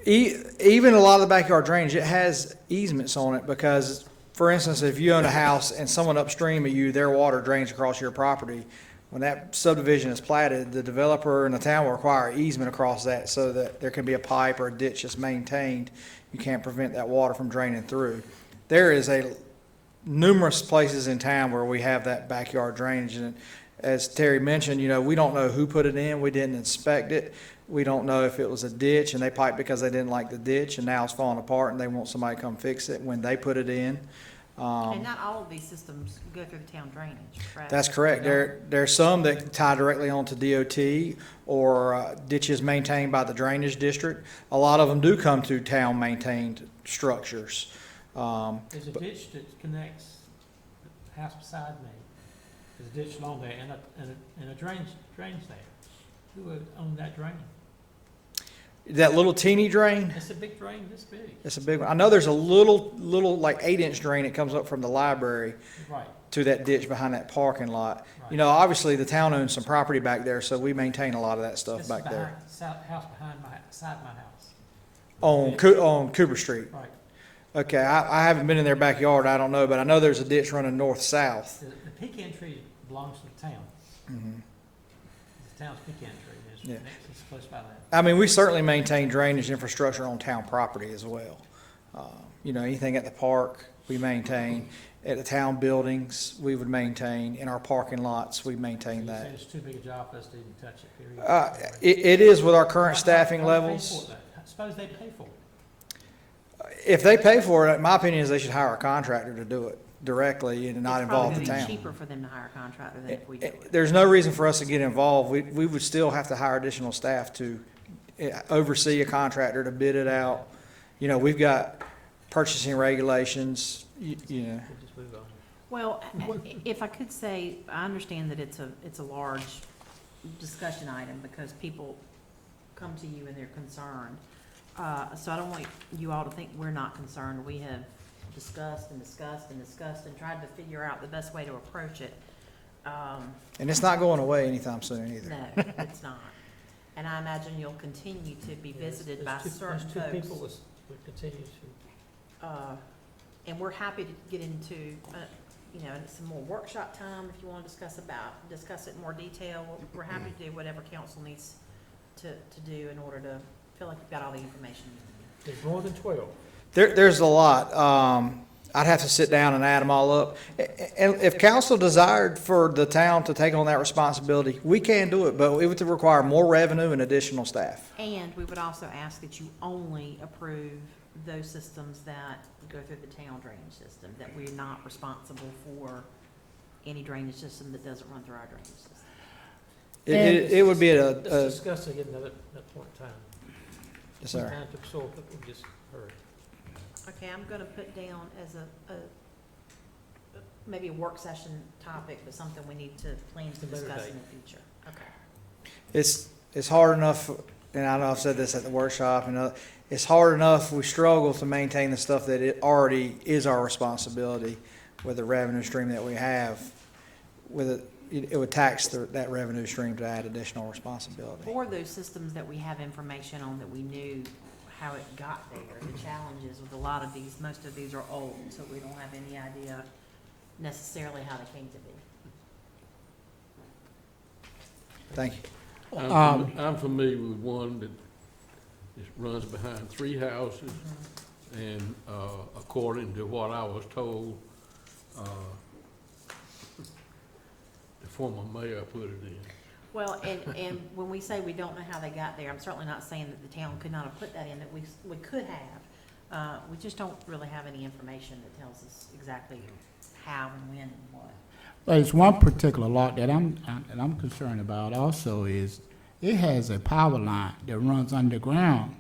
Even a lot of the backyard drainage, it has easements on it because, for instance, if you own a house and someone upstream of you, their water drains across your property, when that subdivision is platted, the developer and the town will require easement across that so that there can be a pipe or a ditch that's maintained. You can't prevent that water from draining through. There is numerous places in town where we have that backyard drainage, and as Terry mentioned, we don't know who put it in. We didn't inspect it. We don't know if it was a ditch and they piped because they didn't like the ditch and now it's falling apart and they want somebody to come fix it when they put it in. and not all of these systems go through the town drainage, correct? That's correct. There's some that tie directly onto DOT or ditches maintained by the drainage district. A lot of them do come to town-maintained structures. There's a ditch that connects the house beside me. There's a ditch along there and a drains there. Who would own that drain? That little teeny drain, It's a big drain, this big. it's a big one. I know there's a little like 8-inch drain that comes up from the library Right. to that ditch behind that parking lot. Right. Obviously the town owns some property back there, so we maintain a lot of that stuff This is back there. house beside my house. On Cooper Street. Right. Okay, I haven't been in their backyard, I don't know, but I know there's a ditch running north-south. The pecan tree belongs to the town. Mhm. The town's pecan tree. Yeah. It's close by that. I mean, we certainly maintain drainage infrastructure on town property as well. Anything at the park, we maintain. At the town buildings, we would maintain. In our parking lots, we maintain You say that. it's too big a job for us to even touch it, period. It is with our current staffing How do they pay levels. for it, though? Suppose they pay for it. If they pay for it, my opinion is they should hire a contractor to do it directly and not involve the It's probably town. gonna be cheaper for them to hire a contractor than if we do it. There's no reason for us to get involved. We would still have to hire additional staff to oversee a contractor to bid it out. We've got purchasing regulations, We'll just move on. Well, if I could say, I understand that it's a large discussion item because people come to you and they're concerned. So I don't want you all to think we're not concerned. We have discussed and discussed and discussed and tried to figure out the best way to approach it. and it's not going away anytime soon either. No, it's not. And I imagine you'll continue to be visited by certain There's two people folks. that continue to. And we're happy to get into, some more workshop time if you want to discuss it in more detail. We're happy to do whatever council needs to do in order to feel like you've got all the information you need. There's more than 12. There's a lot. I'd have to sit down and add them all up. And if council desired for the town to take on that responsibility, we can do it, but it would require more revenue and additional staff. And we would also ask that you only approve those systems that go through the town drainage system, that we're not responsible for any drainage system that doesn't run through our drainage system. It would be Let's discuss it at another point in time. Yes, sir. Time to absorb what we just heard. Okay, I'm gonna put down as maybe a work session topic, but something we need to plan to It's a better discuss date. in the future. Okay. It's hard enough and I know I've said this at the workshop, and it's hard enough, we struggle to maintain the stuff that it already is our responsibility with the revenue stream that we have. It would tax that revenue stream to add additional responsibility. For those systems that we have information on, that we knew how it got there, the challenges with a lot of these, most of these are old, so we don't have any idea necessarily how they came to be. Thank you. I'm familiar with one that just runs behind 3 houses, and according to what I was told, the former mayor put it in. Well, and when we say we don't know how they got there, I'm certainly not saying that the town could not have put that in, that we could have. We just don't really have any information that tells us exactly how and when and what. But it's one particular lot that I'm concerned about also is it has a power line that runs underground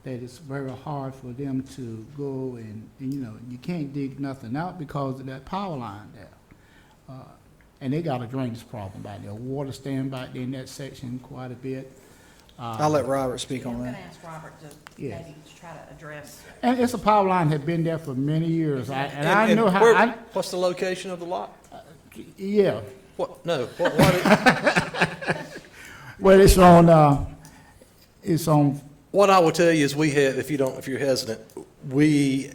that is very hard for them to go and you can't dig nothing out because of that power line there. And they got a drainage problem back there. Water stand back there in that section quite a bit. I'll let Robert speak on I'm that. gonna ask Robert to Yes. maybe try to address. And it's a power line that been there for many years. I know how. What's the location of the lot? Yeah. What, no, what, Well, it's on. what I will tell you is we have, if you're hesitant, we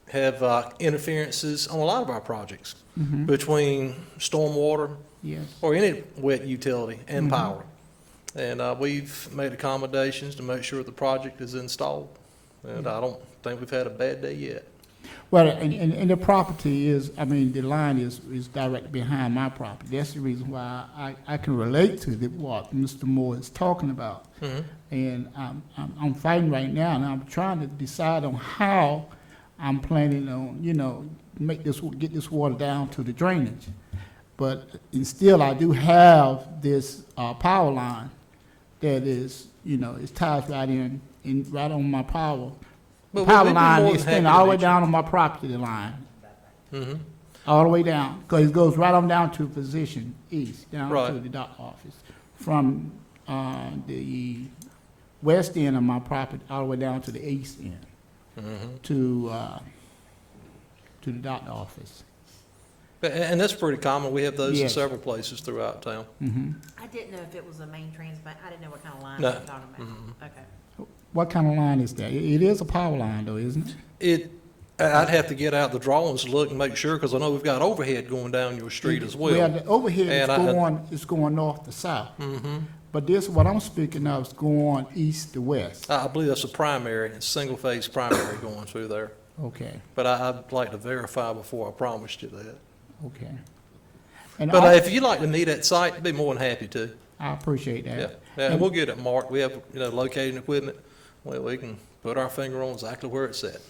have interferences on a lot of our projects between stormwater Yes. or any wet utility and power. And we've made accommodations to make sure the project is installed. And I don't think we've had a bad day yet. Well, and the property is, the line is directly behind my property. That's the reason why I can relate to what Mr. Moore is talking about. And I'm fighting right now, and I'm trying to decide on how I'm planning on, get this water down to the drainage. But still, I do have this power line that is, is tied right right on my power. But Power we'd be line more is than extended happy to all the way meet down on my property line, Mm-hmm. all the way down, because it goes right on down to Physician East, down Right. to the doctor office, from the west end of my property all the way down to the east end, to the doctor office. And that's pretty common. We have those in Yes. several places throughout town. I didn't know if it was a main transmission. I didn't know what kind of line No. you were talking about. Okay. What kind of line is that? It is a power line, though, isn't it? I'd have to get out the drawings to look and make sure, because I know we've got overhead going down your street as well. Well, the overhead And is going north to south. But this, what I'm speaking of, is going east to west. I believe that's a primary, it's single-phase primary going through there. Okay, But I'd like to verify before I promised you that. okay. And But if you'd like to meet at site, I'd be more than happy to. I appreciate that. Yeah, and we'll get it marked. We have, locating equipment. Well, we can put our finger on exactly where it's at.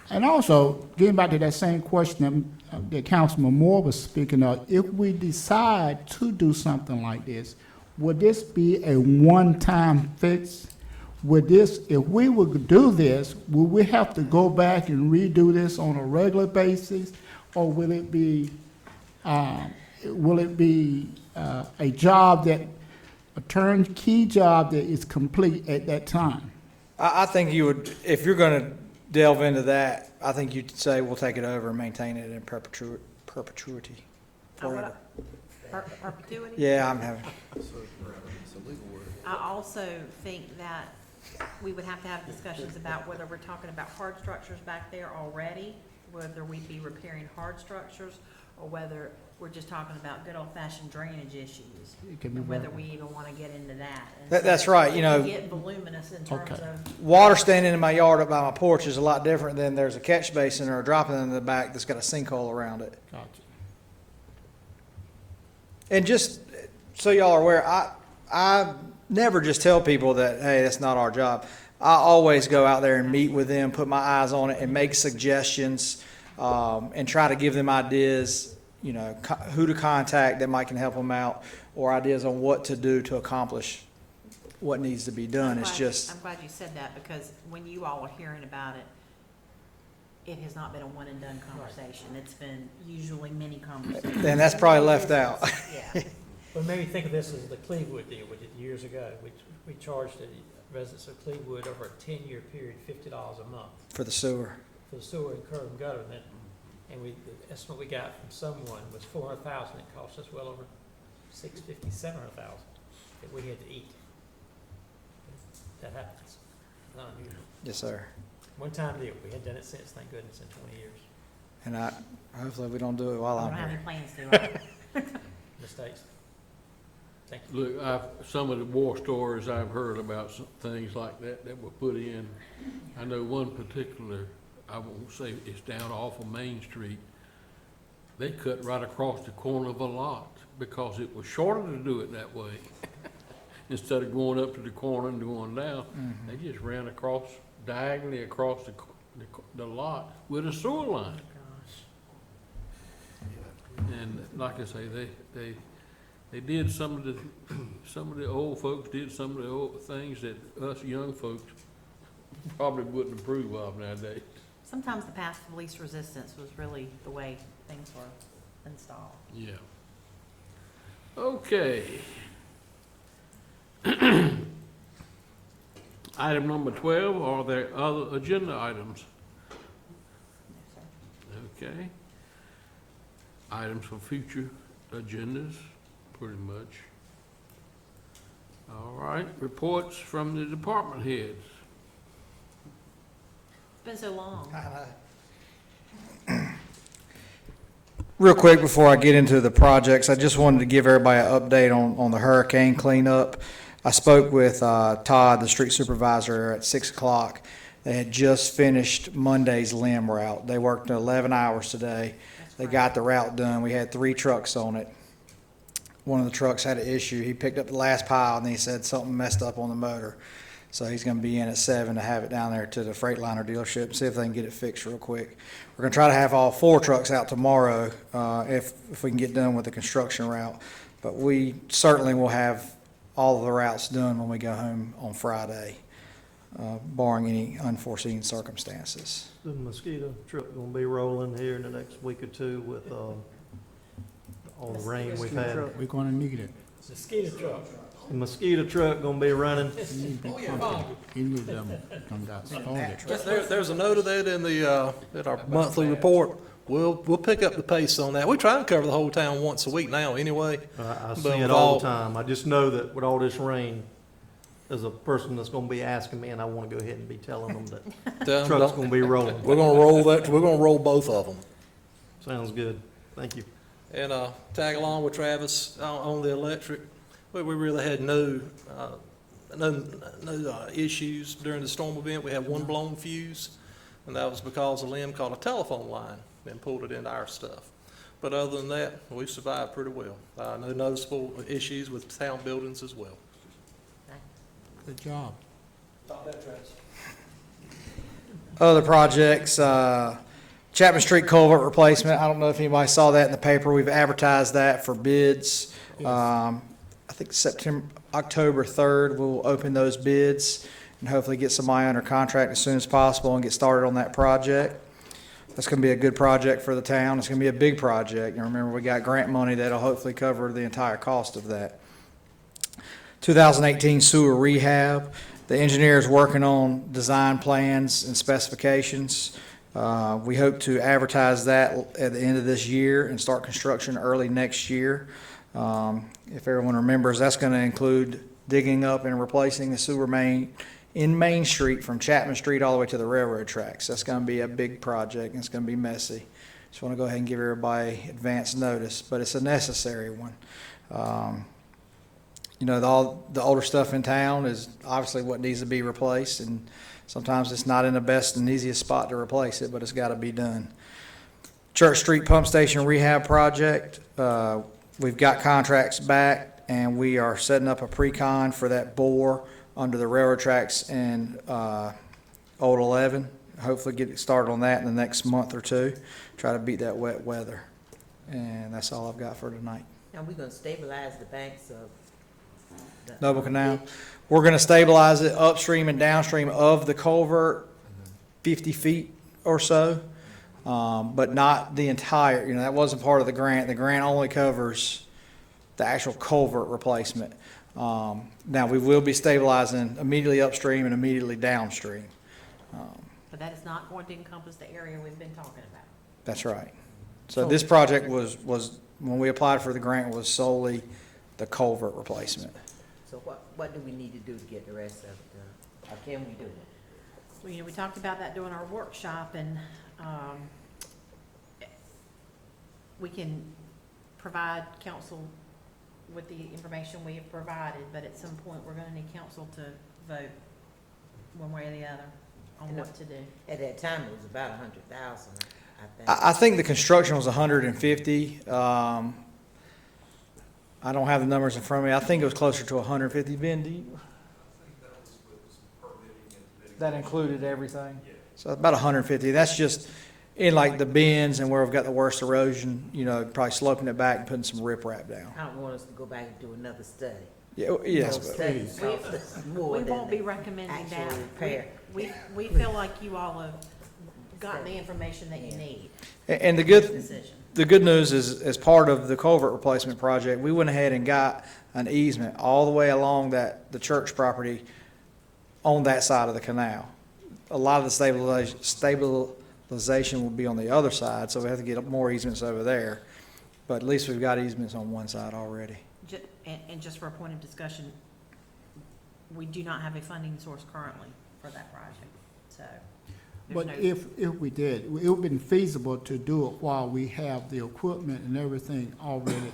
And also, getting back to that same question that Councilman Moore was speaking of, if we decide to do something like this, would this be a one-time fix? Would this, if we would do this, would we have to go back and redo this on a regular basis? Or will it be a job a turnkey job that is complete at that time? I think you would, if you're going to delve into that, I think you'd say we'll take it over and maintain it in perpetuity forever. Perpetuity? Yeah, I'm having. I also think that we would have to have discussions about whether we're talking about hard structures back there already, whether we'd be repairing hard structures, or whether we're just talking about good old-fashioned drainage issues, and whether we even want to get into that. And That's so right, it can get voluminous in terms of. Water standing in my yard up by my porch is a lot different than there's a catch basin or a drop-in in the back that's got a sinkhole around it. Gotcha. And just so y'all are aware, I never just tell people that, hey, that's not our job. I always go out there and meet with them, put my eyes on it, and make suggestions, and try to give them ideas, who to contact that might can help them out, or ideas on what to do to accomplish what needs to be done. I'm glad you said that, because when you all are hearing about it, it has not been a one and done conversation. It's been usually many conversations. And that's probably left out. Yeah. Well, maybe think of this as the Clevewood deal we did years ago. We charged the residents of Clevewood over a 10-year period, $50 a month For the sewer. for the sewer and curb and gutter. And the estimate we got from someone was $400,000. It cost us well over $650,000, $700,000 that we had to eat. That happens. Not unusual. Yes, sir. One-time deal. We hadn't done it since, thank goodness, in 20 years. And hopefully we don't do it while I I'm don't have here. any plans to, right? Mistakes. Thank you. Look, some of the war stories I've heard about some things like that were put in. I know one particular, I won't say it's down off of Main Street. They cut right across the corner of a lot because it was shorter to do it that way. Instead of going up to the corner and going down, they just ran across, diagonally across the lot with a sewer line. And like I say, they did some of the old folks did some of the old things that us young folks probably wouldn't approve of nowadays. Sometimes the path of least resistance was really the way things were installed. Yeah. Okay. Item number 12, are there other agenda items? Okay. Items for future agendas, pretty much. All right, reports from the department heads. It's been so long. Real quick before I get into the projects, I just wanted to give everybody an update on the hurricane cleanup. I spoke with Todd, the street supervisor, at 6 o'clock. They had just finished Monday's limb route. They worked 11 hours today. They got the route done. We had 3 trucks on it. One of the trucks had an issue. He picked up the last pile and he said something messed up on the motor. So he's going to be in at 7 to have it down there to the Freightliner dealership and see if they can get it fixed real quick. We're going to try to have all 4 trucks out tomorrow if we can get done with the construction route. But we certainly will have all of the routes done when we go home on Friday, barring any unforeseen circumstances. The mosquito truck gonna be rolling here in the next week or two with, all the rain we've had. We're gonna need it. Mosquito truck. The mosquito truck gonna be running. You need them come down, started. There's a note of that in our monthly report. We'll pick up the pace on that. We try and cover the whole town once a week now anyway. I see But it with all all- the time. I just know that with all this rain, there's a person that's gonna be asking me, and I wanna go ahead and be telling them that Tell 'em truck's don't- gonna be rolling. We're gonna roll that, we're gonna roll both of them. Sounds good. Thank you. And tag along with Travis on the electric. We really had no issues during the storm event. We had one blown fuse, and that was because a limb caught a telephone line and pulled it into our stuff. But other than that, we survived pretty well. No noticeable issues with town buildings as well. Good job. Other projects, Chapman Street culvert replacement. I don't know if anybody saw that in the paper. We've advertised that for bids. I think October 3rd, we'll open those bids and hopefully get somebody under contract as soon as possible and get started on that project. That's gonna be a good project for the town. It's gonna be a big project. And remember, we got grant money that'll hopefully cover the entire cost of that. 2018 sewer rehab. The engineer is working on design plans and specifications. We hope to advertise that at the end of this year and start construction early next year. If everyone remembers, that's going to include digging up and replacing the sewer main in Main Street from Chapman Street all the way to the railroad tracks. That's going to be a big project, and it's going to be messy. Just want to go ahead and give everybody advance notice, but it's a necessary one. You know, the older stuff in town is obviously what needs to be replaced, and sometimes it's not in the best and easiest spot to replace it, but it's got to be done. Church Street Pump Station Rehab Project, we've got contracts back, and we are setting up a pre-con for that bore under the railroad tracks in Old 11. Hopefully get it started on that in the next month or two. Try to beat that wet weather. And that's all I've got for tonight. Now, we're gonna stabilize the banks of the Noble Canal. We're going to stabilize it upstream and downstream of the culvert, 50 feet or so, but not the entire, that wasn't part of the grant. The grant only covers the actual culvert replacement. Now, we will be stabilizing immediately upstream and immediately downstream. But that is not going to encompass the area we've been talking about. That's right. So this project was, when we applied for the grant, was solely the culvert replacement. So what do we need to do to get the rest of it done? Or can we do it? Well, you know, we talked about that during our workshop, and we can provide council with the information we have provided, but at some point, we're gonna need council to vote one way or the other on what to do. At that time, it was about 100,000, I think. I think the construction was 150. I don't have the numbers in front of me. I think it was closer to 150. Ben, do you? That included everything? So about 150. That's just in like the bends and where we've got the worst erosion, you know, probably sloping it back and putting some riprap down. I don't want us to go back and do another study. Yeah, yes, Those but studies cost us more We than won't be the recommending actual that. repair. We feel like you all have gotten the information that you need. And the Decision. good news is, as part of the culvert replacement project, we went ahead and got an easement all the way along the church property on that side of the canal. A lot of the stabilization will be on the other side, so we have to get more easements over there. But at least we've got easements on one side already. And just for a point of discussion, we do not have a funding source currently for that project, so. there's But no- if we did, it would have been feasible to do it while we have the equipment and everything already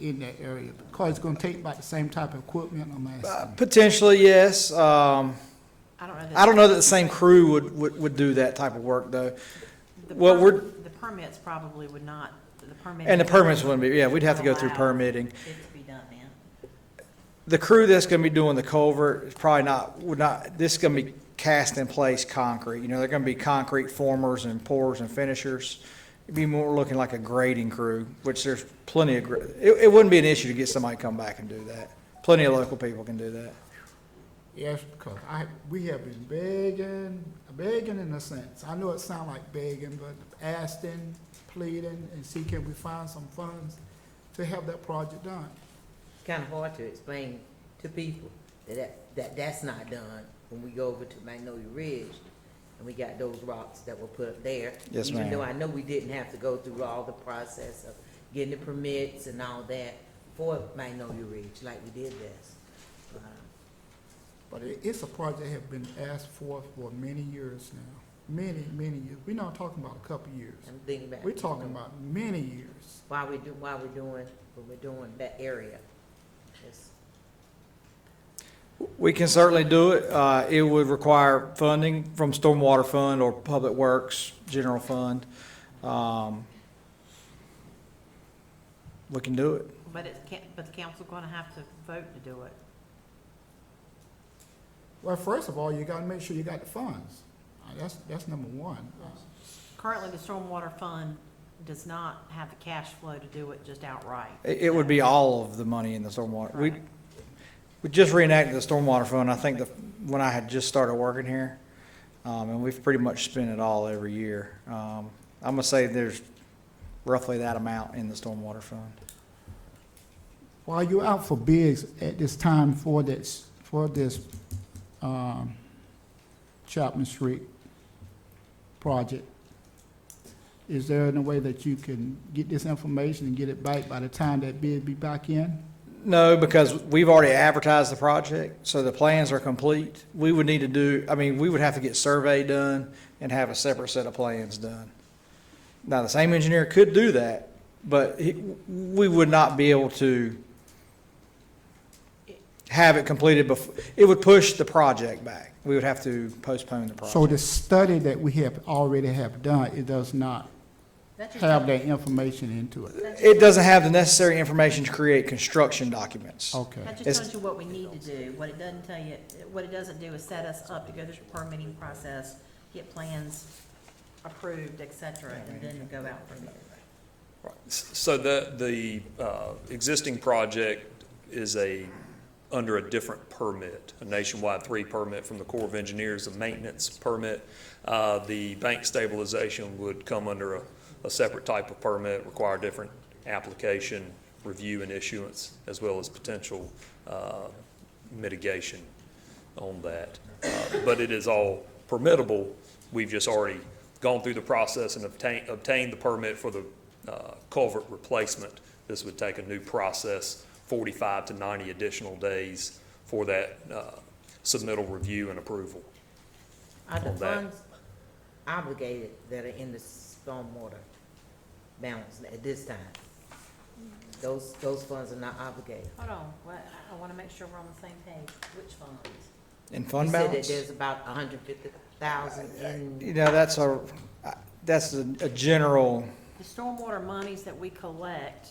in that area, because it's gonna take about the same type of equipment, I'm asking. Potentially, yes. I don't know that. I don't know that the same crew would do that type of work, though. Well, The permits probably would not, the permits. And the permits wouldn't be, yeah, we'd have to go through allow permitting. It to be done then. The crew that's gonna be doing the culvert is probably this is gonna be cast in place concrete. You know, they're gonna be concrete formers and pourers and finishers. It'd be more looking like a grading crew, which there's plenty of, it wouldn't be an issue to get somebody to come back and do that. Plenty of local people can do that. Yes, because we have been begging in a sense. I know it sounds like begging, but asking, pleading, and see can we find some funds to have that project done. It's kind of hard to explain to people that's not done when we go over to Magnolia Ridge and we got those rocks that were put up there. Yes, Even ma'am. though I know we didn't have to go through all the process of getting the permits and all that for Magnolia Ridge like we did this. But it's a project that has been asked for many years now. Many years. We're not talking about a couple years. I'm thinking about. We're talking about many years. Why we're doing that area. It's- We can certainly do it. It would require funding from Stormwater Fund or Public Works General Fund. We can do it. But but the council gonna have to vote to do it. Well, first of all, you gotta make sure you got the funds. That's number one. Currently, the stormwater fund does not have the cash flow to do it just outright. It would be all of the money in the stormwater. We just reenacted the stormwater fund, I think, when I had just started working here. And we've pretty much spent it all every year. I'm gonna say there's roughly that amount in the stormwater fund. While you're out for bids at this time for this Chapman Street project, is there any way that you can get this information and get it back by the time that bid be back in? No, because we've already advertised the project, so the plans are complete. We would need to we would have to get survey done and have a separate set of plans done. Now, the same engineer could do that, but we would not be able to have it completed before. It would push the project back. We would have to postpone the project. So the study that we already have done, it does not have that information into it? It doesn't have the necessary information to create construction documents. Okay. That just tells you what we need to do. What it doesn't tell you, what it doesn't do is set us up to go through the permitting process, get plans approved, et cetera, and then go out from there. So the existing project is under a different permit, a nationwide 3 permit from the Corps of Engineers, a maintenance permit. The bank stabilization would come under a separate type of permit, require different application, review and issuance, as well as potential mitigation on that. But it is all permittable. We've just already gone through the process and obtained the permit for the culvert replacement. This would take a new process, 45 to 90 additional days for that submittal review and approval. Are the on that. funds obligated that are in the stormwater balance at this time? Those funds are not obligated. Hold on, I want to make sure we're on the same page. Which funds? In fund You said balance? that there's about 150,000 in. You know, that's a general, The stormwater monies that we collect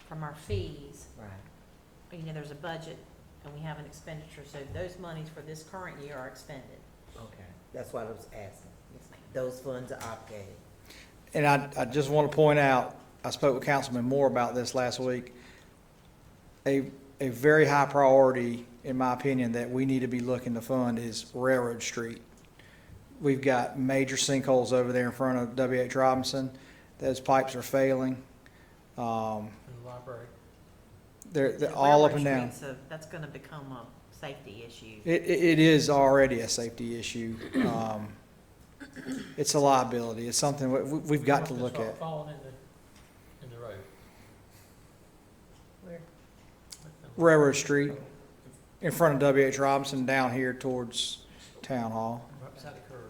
from our fees, Right. you know, there's a budget and we have an expenditure, so those monies for this current year are expended. Okay, that's what I was asking. Those funds are obligated. and I just want to point out, I spoke with Councilman Moore about this last week. A very high priority, in my opinion, that we need to be looking to fund is Railroad Street. We've got major sinkholes over there in front of W.H. Robinson. Those pipes are failing. In the library. They're The all up railroad and down. streets, so that's going to become a safety issue. It is already a safety issue. It's a liability. It's something we've got to look at. Falling in the road. Where? Railroad Street, in front of W.H. Robinson, down here towards Town Hall. Right beside the curb.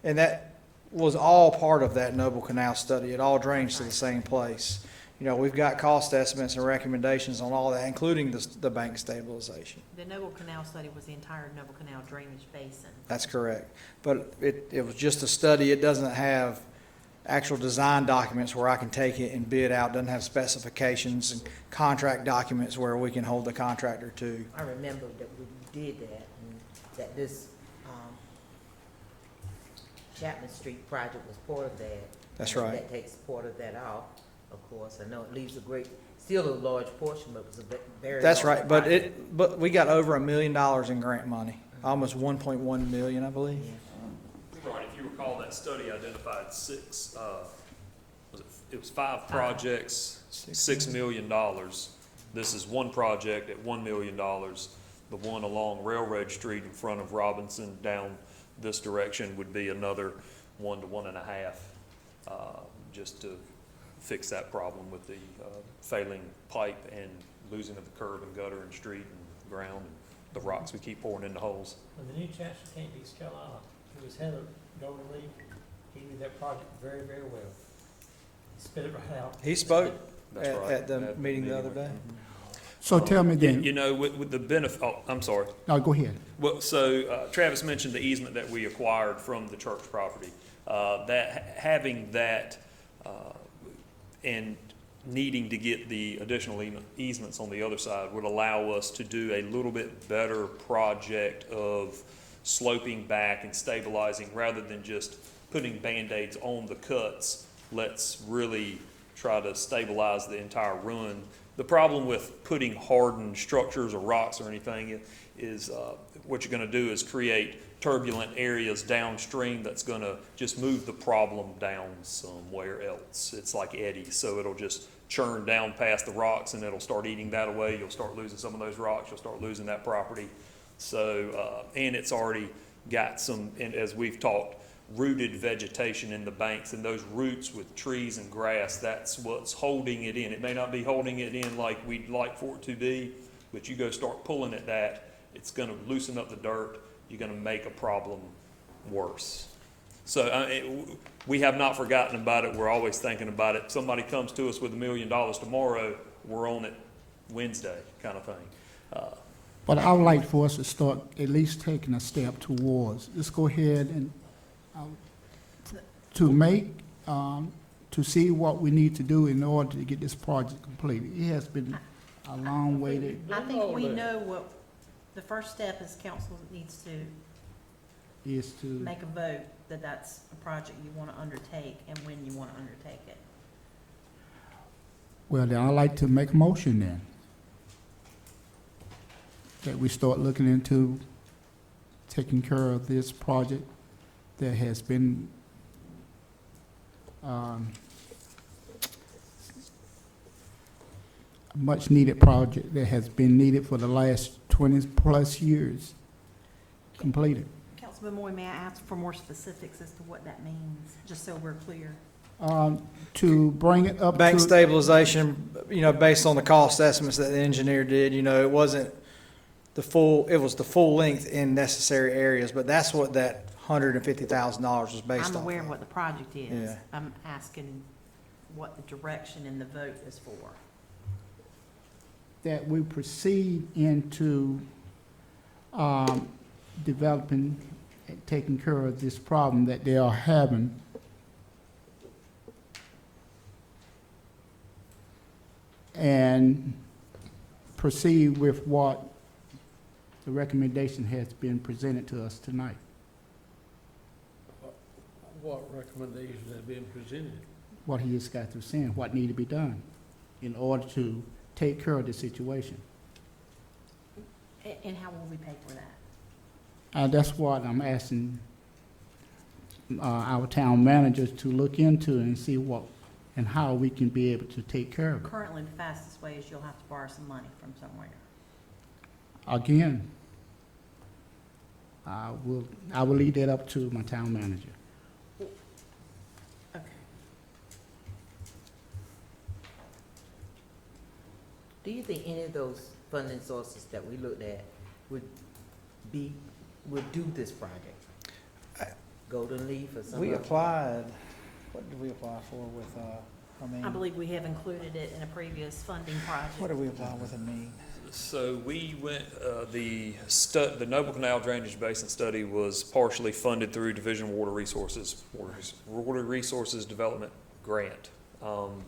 And that was all part of that Noble Canal study. It all drains to the same place. You know, we've got cost estimates and recommendations on all that, including the bank stabilization. The Noble Canal study was the entire Noble Canal drainage basin. That's correct. But it was just a study. It doesn't have actual design documents where I can take it and bid out. It doesn't have specifications and contract documents where we can hold the contractor to. I remember that we did that, and that this Chapman Street project was part of that. That's And right. That takes part of that off, of course. I know it leaves still a large portion, but it was a very. That's large right. But project. but we got over $1 million in grant money, almost 1.1 million, I believe. Yeah. Right, if you recall, that study identified it was 5 projects, $6 million. This is one project at $1 million. The one along Railroad Street in front of Robinson down this direction would be another 1 to 1.5, just to fix that problem with the failing pipe and losing of the curb and gutter and street and ground and the rocks we keep pouring into holes. When the new chancellor came to East Carolina, who was head of Golden Leaf, he knew that project very, very well. He spit it right out. He spoke That's at, right. at the meeting the other day. So tell me then, You know, with the benefit, oh, I'm sorry. no, go ahead. Well, so Travis mentioned the easement that we acquired from the church property. Having that and needing to get the additional easements on the other side would allow us to do a little bit better project of sloping back and stabilizing rather than just putting Band-Aids on the cuts. Let's really try to stabilize the entire run. The problem with putting hardened structures or rocks or anything is what you're going to do is create turbulent areas downstream that's going to just move the problem down somewhere else. It's like eddies, so it'll just churn down past the rocks and it'll start eating that away. You'll start losing some of those rocks. You'll start losing that property. So, and it's already got some, and as we've talked, rooted vegetation in the banks, and those roots with trees and grass, that's what's holding it in. It may not be holding it in like we'd like for it to be, but you go start pulling at that, it's going to loosen up the dirt. You're going to make a problem worse. So we have not forgotten about it. We're always thinking about it. Somebody comes to us with $1 million tomorrow, we're on it Wednesday, kind of thing. But I would like for us to start at least taking a step towards, let's go ahead and to see what we need to do in order to get this project completed. It has been a long way. I think we know what, the first step is council needs to Is to, make a vote that that's a project you want to undertake and when you want to undertake it. well, then I'd like to make a motion then. That we start looking into taking care of this project that has been much-needed project that has been needed for the last 20-plus years completed. Councilman Moy, may I ask for more specifics as to what that means, just so we're clear? To bring it up Bank to, stabilization, based on the cost estimates that the engineer did, it wasn't it was the full length in necessary areas, but that's what that $150,000 was based on. I'm aware of what the project is. Yeah. I'm asking what the direction in the vote is for. that we proceed into developing, and taking care of this problem that they are having. And proceed with what the recommendation has been presented to us tonight. What recommendations have been presented? What he has got through saying, what need to be done in order to take care of the situation. And how will we pay for that? That's what I'm asking our town managers to look into and see what and how we can be able to take care of it. Currently, the fastest way is you'll have to borrow some money from somewhere. Again, I will leave that up to my town manager. Okay. Do you think any of those funding sources that we looked at would do this project? Golden Leaf or something? We applied, what did we apply for with, I believe we have included it in a previous funding project. what did we apply with So we went, the Noble Canal Drainage Basin Study was partially funded through Division of Water Resources Development Grant.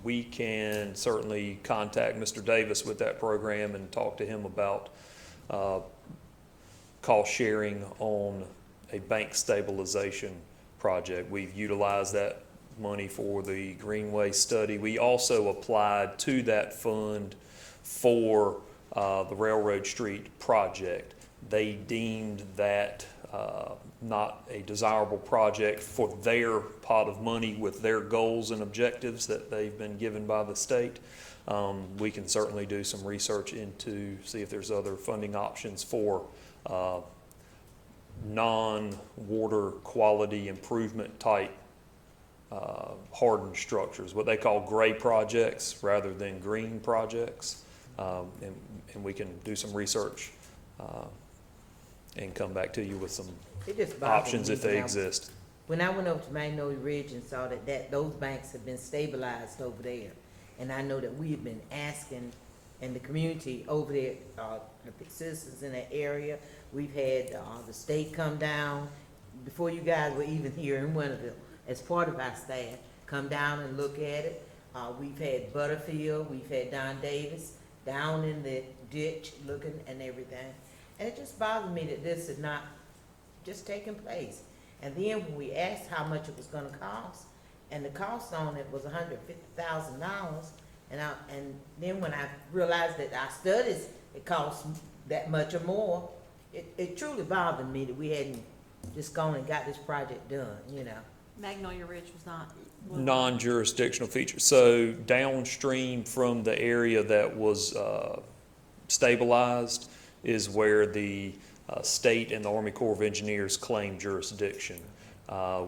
We can certainly contact Mr. Davis with that program and talk to him about cost sharing on a bank stabilization project. We've utilized that money for the Greenway study. We also applied to that fund for the Railroad Street project. They deemed that not a desirable project for their pot of money with their goals and objectives that they've been given by the state. We can certainly do some research into, see if there's other funding options for non-water quality improvement type hardened structures, what they call gray projects rather than green projects. And we can do some research and come back to you with some It just bothered options me if they when I- exist. When I went over to Magnolia Ridge and saw that those banks have been stabilized over there, and I know that we have been asking, and the community over there, the citizens in that area, we've had the state come down, before you guys were even here in Winterville, as part of our staff, come down and look at it. We've had Butterfield, we've had Don Davis down in the ditch looking and everything. And it just bothered me that this had not just taken place. And then when we asked how much it was gonna cost, and the cost on it was $150,000, and then when I realized that our studies, it cost that much or more, it truly bothered me that we hadn't just gone and got this project done, Magnolia Ridge was not. Non-jurisdictional features. So downstream from the area that was stabilized is where the state and the Army Corps of Engineers claim jurisdiction.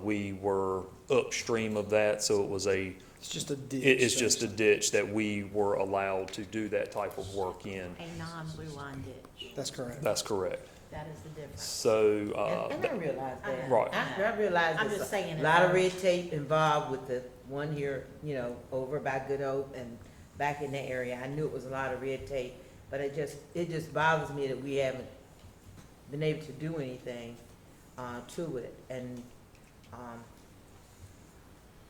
We were upstream of that, so it was It's just a ditch. it's just a ditch that we were allowed to do that type of work in. A non-blue line ditch. That's correct. That's correct. That is the difference. So, And I realized that. right. I realized I'm there's just saying a it. lot of red tape involved with the one here, over by Good Hope and back in that area. I knew it was a lot of red tape, but it just bothers me that we haven't been able to do anything to it. And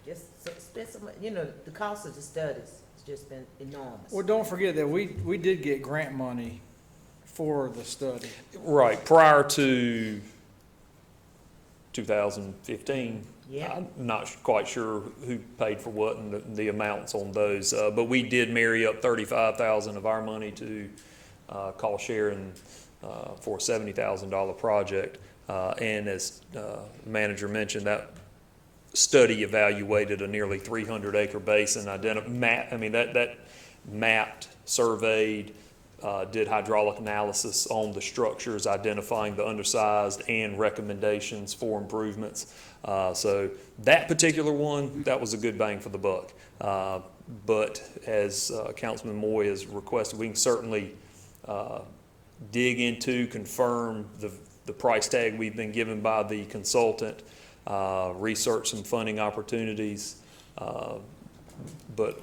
just spend some, the cost of the studies has just been enormous. Well, don't forget that we did get grant money for the study. Right, prior to 2015. Yeah. I'm not quite sure who paid for what and the amounts on those, but we did marry up $35,000 of our money to cost sharing for a $70,000 project. And as the manager mentioned, that study evaluated a nearly 300-acre basin, that mapped surveyed, did hydraulic analysis on the structures, identifying the undersized and recommendations for improvements. So that particular one, that was a good bang for the buck. But as Councilman Moy has requested, we can certainly dig into, confirm the price tag we've been given by the consultant, research some funding opportunities, but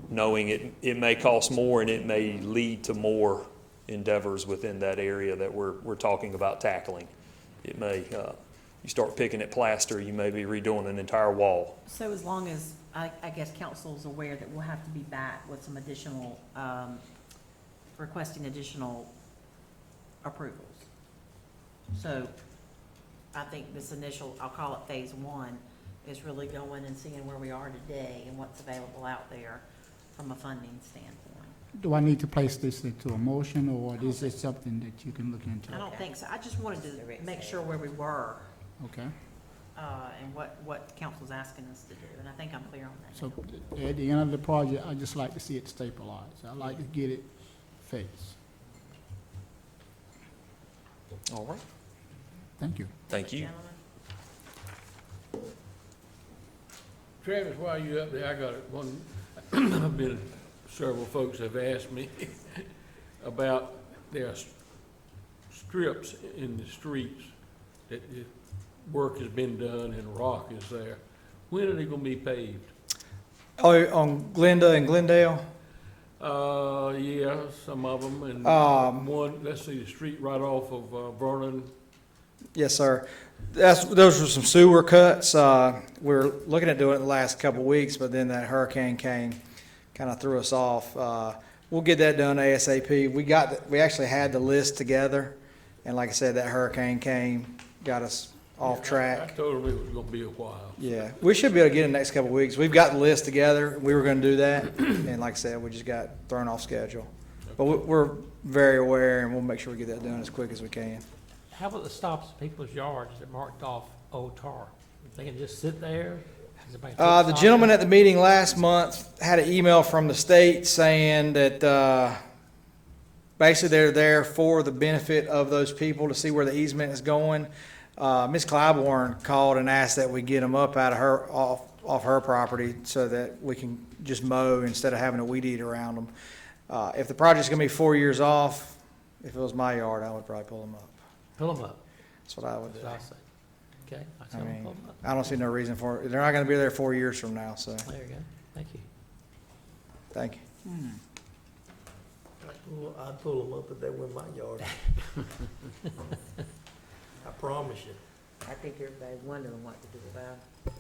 knowing it may cost more and it may lead to more endeavors within that area that we're talking about tackling. It may, you start picking at plaster, you may be redoing an entire wall. So as long as, I guess council's aware that we'll have to be back with some additional, requesting additional approvals. So I think this initial, I'll call it phase one, is really going and seeing where we are today and what's available out there from a funding standpoint. Do I need to place this into a motion, or is it something that you can look into? I don't think so. I just wanted to make sure where we were, Okay, and what council's asking us to do, and I think I'm clear on that. so at the end of the project, I just like to see it stabilized. I like to get it fixed. All right. Thank you. Thank you. Gentlemen? Travis, while you up there, I got one, I've been, several folks have asked me about their strips in the streets that the work has been done and rock is there. When are they gonna be paved? Oh, on Glenda and Glendale? Yeah, some of them, and one, let's see, the street right off of Vernon. Yes, sir. Those were some sewer cuts. We were looking at doing it the last couple of weeks, but then that hurricane came, kind of threw us off. We'll get that done ASAP. We actually had the list together, and like I said, that hurricane came, got us off track. I told them it was gonna be a while. Yeah, we should be able to get it in the next couple of weeks. We've got the list together. We were going to do that, and like I said, we just got thrown off schedule. But we're very aware, and we'll make sure we get that done as quick as we can. How about the stops at people's yards that marked off old tar? They can just sit there? Does anybody take The stock gentleman in it? at the meeting last month had an email from the state saying that basically they're there for the benefit of those people to see where the easement is going. Ms. Clybourne called and asked that we get them up out of her, off her property so that we can just mow instead of having a weed eat around them. If the project's gonna be 4 years off, if it was my yard, I would probably pull them up. Pull them up. That's what I would do. That's what I say. Okay, I I tell them mean, pull them up. I don't see no reason for it. They're not gonna be there 4 years from now, so, There you go. Thank you. thank you. I'd pull them up if they were in my yard. I promise you. I think everybody's wondering what to do about it.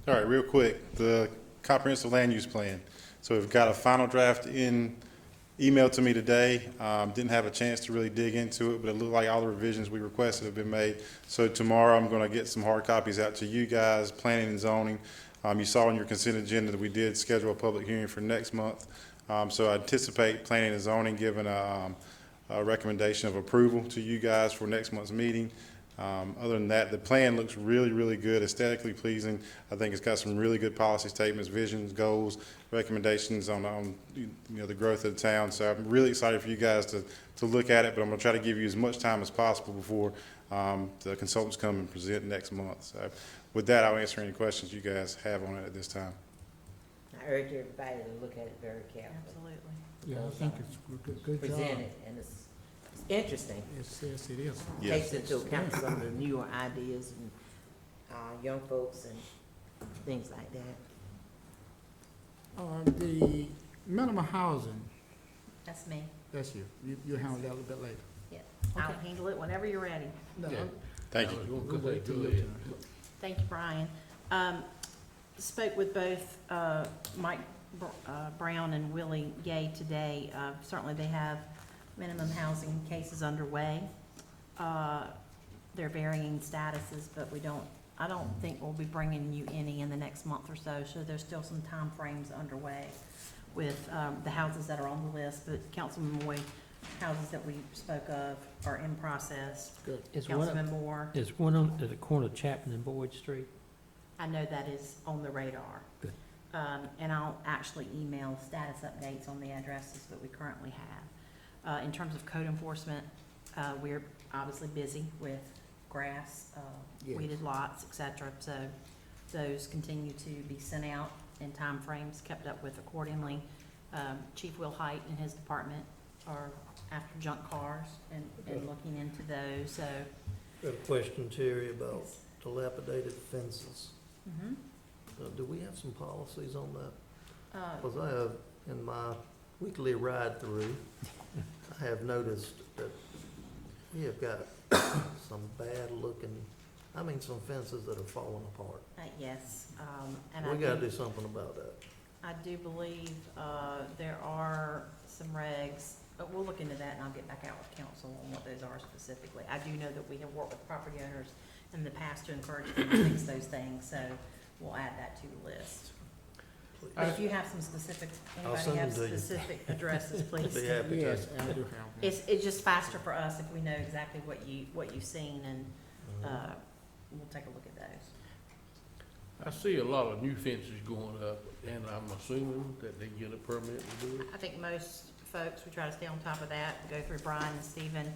All right, real quick, the comprehensive land use plan. So we've got a final draft emailed to me today. Didn't have a chance to really dig into it, but it looked like all the revisions we requested have been made. So tomorrow I'm going to get some hard copies out to you guys, planning and zoning. You saw on your consent agenda that we did schedule a public hearing for next month. So I anticipate planning and zoning giving a recommendation of approval to you guys for next month's meeting. Other than that, the plan looks really, really good, aesthetically pleasing. I think it's got some really good policy statements, visions, goals, recommendations on the growth of the town. So I'm really excited for you guys to look at it, but I'm gonna try to give you as much time as possible before the consultants come and present next month. So with that, I'll answer any questions you guys have on it at this time. I urge everybody to look at it very carefully. Absolutely. Yeah, I think it's good job. Presented, and it's interesting. Yes, yes, it is. Takes into account some of the newer ideas and young folks and things like that. The minimum housing, That's me. that's you. You handle that a little bit later. Yeah. I'll handle it whenever you're ready. No, Yeah. Thank you. We'll wait till your turn. Thank you, Brian. Spoke with both Mike Brown and Willie Gay today. Certainly they have minimum housing cases underway. They're varying statuses, but I don't think we'll be bringing you any in the next month or so. So there's still some time frames underway with the houses that are on the list. But Councilman Moy, houses that we spoke of are in process. Good. Councilman Moore, Is one on, at the corner of Chapman and Boyd Street? I know that is on the radar. Good. And I'll actually email status updates on the addresses that we currently have. In terms of code enforcement, we're obviously busy with grass, Yes. weeded lots, et cetera. So those continue to be sent out in timeframes, kept up with accordingly. Chief Will Height and his department are after junk cars and looking into those, so. Got a question, Terry, about dilapidated fences. Mhm. Do we have some policies on that? Uh, Because I have, in my weekly ride through, I have noticed that we have got some bad looking, I mean, some fences that are falling apart. Yes, and We gotta do something about that. I do believe, there are some regs, but we'll look into that and I'll get back out with council on what those are specifically. I do know that we have worked with property owners in the past to encourage them to fix those things, so we'll add that to the list. But if you have some specific, I'll anybody send have them to you. specific addresses, please. Be happy to. Yes, I do have. It's just faster for us if we know exactly what you've seen, and, we'll take a look at those. I see a lot of new fences going up, and I'm assuming that they get a permit to do it. I think most folks, we try to stay on top of that, go through Brian and Stephen.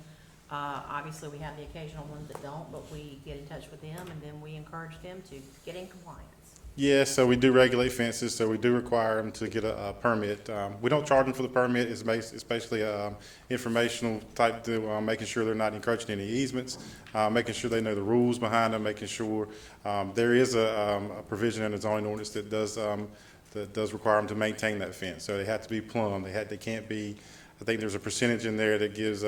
Obviously, we have the occasional ones that don't, but we get in touch with them, and then we encourage them to get in compliance. Yeah, so we do regulate fences, so we do require them to get a permit. We don't charge them for the permit. It's basically a informational type to making sure they're not encroaching any easements, making sure they know the rules behind them, making sure there is a provision in the zoning ordinance that does require them to maintain that fence. So they have to be plumbed. They can't be. I think there's a percentage in there that gives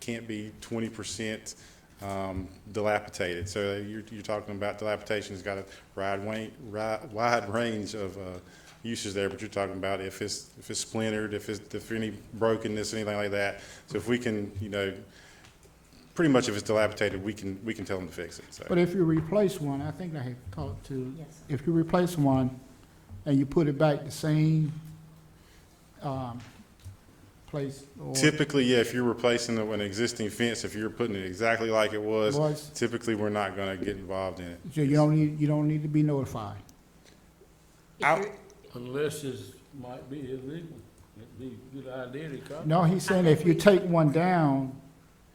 can't be 20%. Dilapidated. So you're talking about dilapidation's got a wide range of uses there, but you're talking about if it's splintered, if any brokenness, anything like that. So if we can, pretty much if it's dilapidated, we can tell them to fix it. So. But if you replace one, I think I have talked to, Yes. if you replace one and you put it back the same, place or. Typically, yeah, if you're replacing an existing fence, if you're putting it exactly like it was, typically we're not going to get involved in it. So you don't need to be notified. Unless it might be illegal. It'd be a good idea to come. No, he's saying if you take one down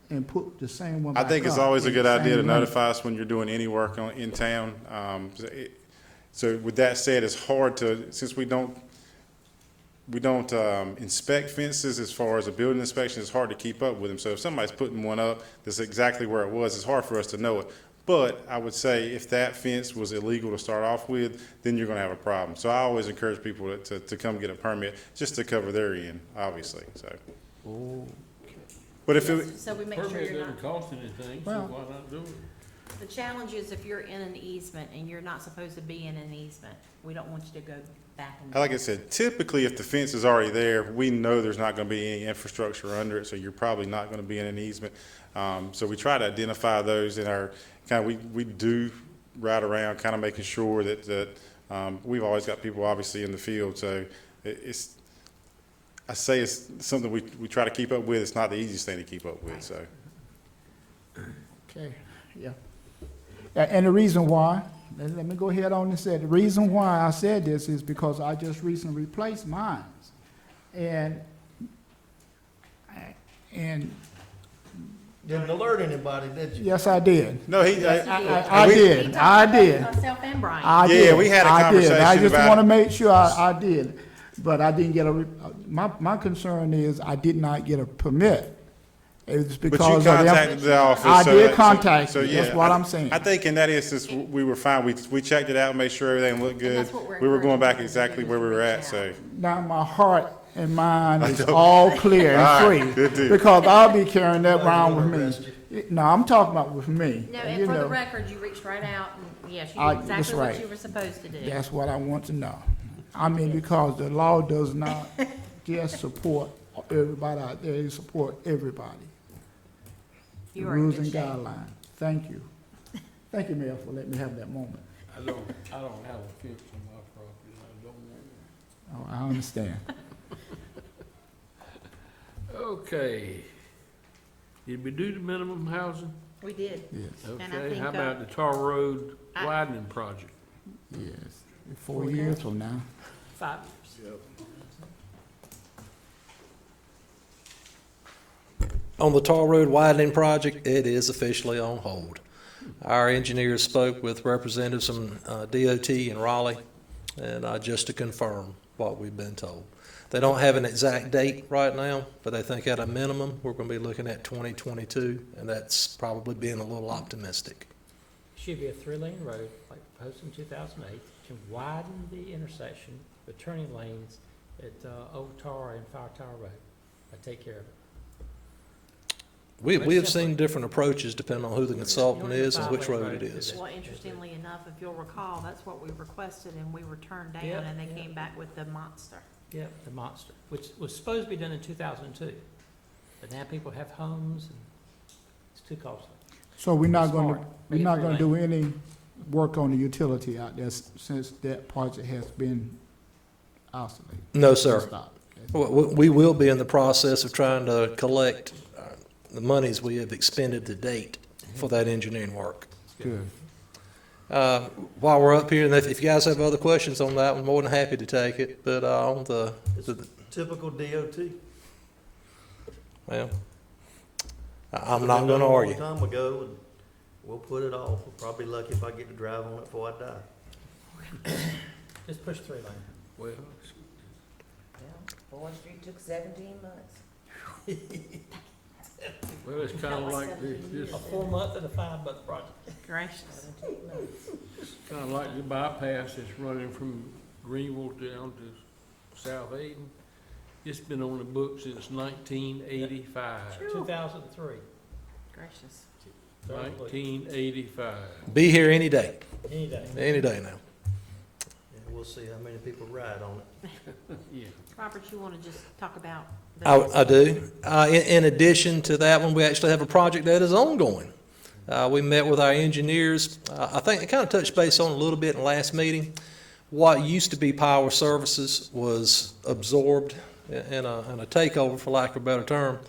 and put the same one I back think it's up, always a good same idea to length. notify us when you're doing any work in town. So with that said, it's hard to, since we don't inspect fences as far as a building inspection, it's hard to keep up with them. So if somebody's putting one up that's exactly where it was, it's hard for us to know it. But I would say if that fence was illegal to start off with, then you're gonna have a problem. So I always encourage people to come get a permit just to cover their end, obviously, so. But if it, So we make sure Permit you're not. doesn't cost anything, so Well- why not do it? The challenge is if you're in an easement and you're not supposed to be in an easement, we don't want you to go back and. like I said, typically if the fence is already there, we know there's not gonna be any infrastructure under it, so you're probably not gonna be in an easement. So we try to identify those in our, we do ride around, kind of making sure that we've always got people obviously in the field, so I say it's something we try to keep up with. It's not the easiest thing to keep up with, so. Okay, yeah. And the reason why, let me go ahead on and say, the reason why I said this is because I just recently replaced mine. And Didn't alert anybody, did you? yes, I did. No, he, I we- did. He talked I about did. Myself and Brian. I Yeah, did. we had a I did. conversation I just about want to it. make sure I did, but I didn't get my concern is I did not get a permit. It was But because you of them. contacted the office. I so did that- contact so you. yeah, That's what I'm saying. I think in that instance, we were fine. We checked it out, made sure everything looked good. that's what we're We were going back encouraging exactly where we were at, so. Now my heart and mind is know. all clear and All right, free good deal. because I'll be carrying that around with me. No, I'm talking about with me. No, You and for the know, record, you reached right out and, yes, you I- did that's exactly what right. you were supposed to do. That's what I want to know. I mean, because the law does not just support everybody out there, it support everybody. The You are in rules good and shape. guidelines. Thank you. Thank you, Mayor, for letting me have that moment. I don't have a fence on my property, I don't want Oh, I understand. it. Okay. Did we do the minimum housing? We did. Yes, And I Okay, think, how about the Tar Road I- widening project? yes. 4 years from now. 5 years. On the Tar Road widening project, it is officially on hold. Our engineers spoke with representatives from DOT in Raleigh, and just to confirm what we've been told. They don't have an exact date right now, but they think at a minimum, we're going to be looking at 2022, and that's probably being a little optimistic. Should be a 3-lane road, like proposed in 2008, to widen the intersection, the turning lanes at Old Tar and Fire Tower Road. I take care of it. We have seen different approaches depending on who the consultant is and which road it is. Well, interestingly enough, if you'll recall, that's what we requested and we were turned down Yep, and they yep. came back with the monster. Yeah, the monster, which was supposed to be done in 2002. But now people have homes and it's too costly. So we're not Smart. gonna, we're Make it not 3 gonna lane. do any work on the utility out there since that project has been isolated? No, sir. Stopped. We will be in the process of trying to collect the monies we have expended to date for that engineering work. Good. While we're up here, and if you guys have other questions on that, I'm more than happy to take it, but on the Typical DOT. well, I'm not going to argue. A long time ago, and we'll put it off. We'll probably be lucky if I get to drive on it before I die. Just push 3 lane. Well, Bourne Street took 17 months. well, it's kind of like this, A 4-month and a 5-month project. Gracious. kind of like the bypass that's running from Greenville down to South Aden. It's been on the books since 1985. 2003. Gracious. 1985. Be here any day, Any day. any day now. Yeah, we'll see how many people ride on it. Yeah. Robert, you want to just talk about? the I do. In addition to that one, we actually have a project that is ongoing. We met with our engineers. I think I kind of touched base on it a little bit in the last meeting. What used to be Power Services was absorbed in a takeover, for lack of a better term,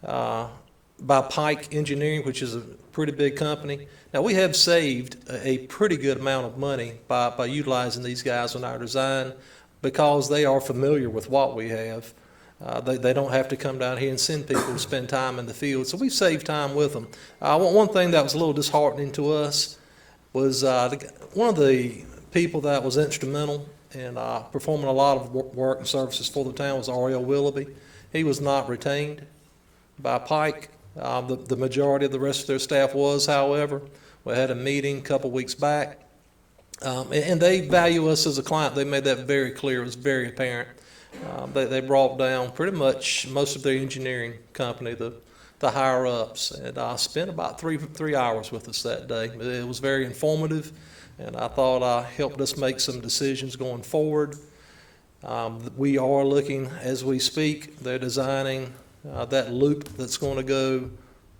by Pike Engineering, which is a pretty big company. Now, we have saved a pretty good amount of money by utilizing these guys in our design because they are familiar with what we have. They don't have to come down here and send people to spend time in the field. So we've saved time with them. One thing that was a little disheartening to us was one of the people that was instrumental in performing a lot of work and services for the town was Ariel Willoughby. He was not retained by Pike. The majority of the rest of their staff was, however. We had a meeting a couple weeks back, and they value us as a client. They made that very clear. It was very apparent. They brought down pretty much most of their engineering company, the higher-ups, and spent about three hours with us that day. It was very informative, and I thought helped us make some decisions going forward. We are looking, as we speak, they're designing that loop that's going to go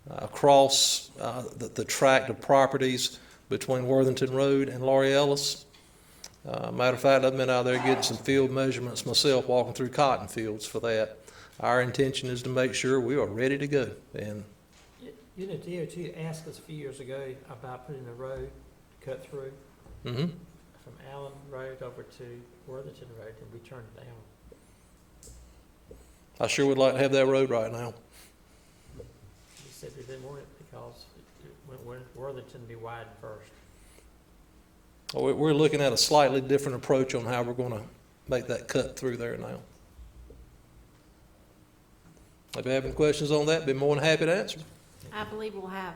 across the tract of properties between Worthington Road and Laurie Ellis. Matter of fact, I've been out there getting some field measurements myself, walking through cotton fields for that. Our intention is to make sure we are ready to go. And You know, DOT asked us a few years ago about putting a road cut through mhm. from Allen Road over to Worthington Road, and we turned it down. I sure would like to have that road right now. We said we didn't want it because Worthington be widened first. We're looking at a slightly different approach on how we're going to make that cut through there now. If you have any questions on that, be more than happy to answer. I believe we'll have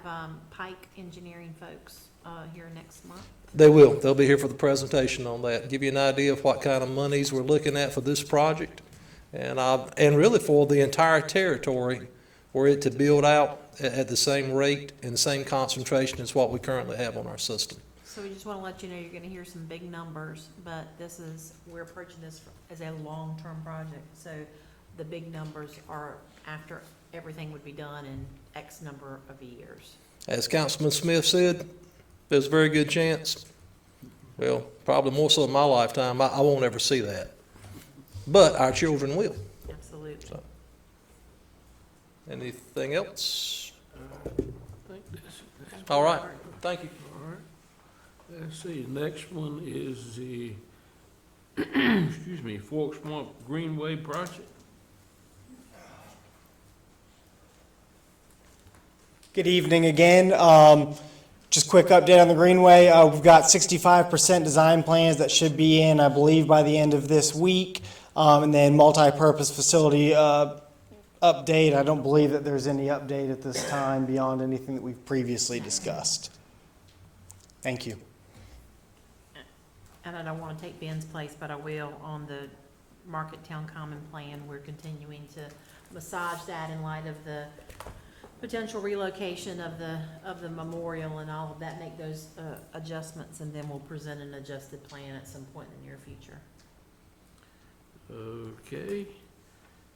Pike Engineering folks here next month. They will. They'll be here for the presentation on that, give you an idea of what kind of monies we're looking at for this project, and really for the entire territory, for it to build out at the same rate and the same concentration as what we currently have on our system. So we just want to let you know you're going to hear some big numbers, but we're approaching this as a long-term project. So the big numbers are after everything would be done in X number of years. As Councilman Smith said, there's a very good chance, well, probably more so in my lifetime, I won't ever see that. But our children will. Absolutely. So. Anything else? All right. Thank you. All right. Let's see, the next one is the excuse me, Fork Swamp Greenway project. Good evening again. Just quick update on the Greenway. We've got 65% design plans that should be in, I believe, by the end of this week. And then multi-purpose facility update. I don't believe that there's any update at this time beyond anything that we've previously discussed. Thank you. And I don't want to take Ben's place, but I will on the Market Town Common Plan. We're continuing to massage that in light of the potential relocation of the memorial and all of that, make those adjustments, and then we'll present an adjusted plan at some point in the near future. Okay.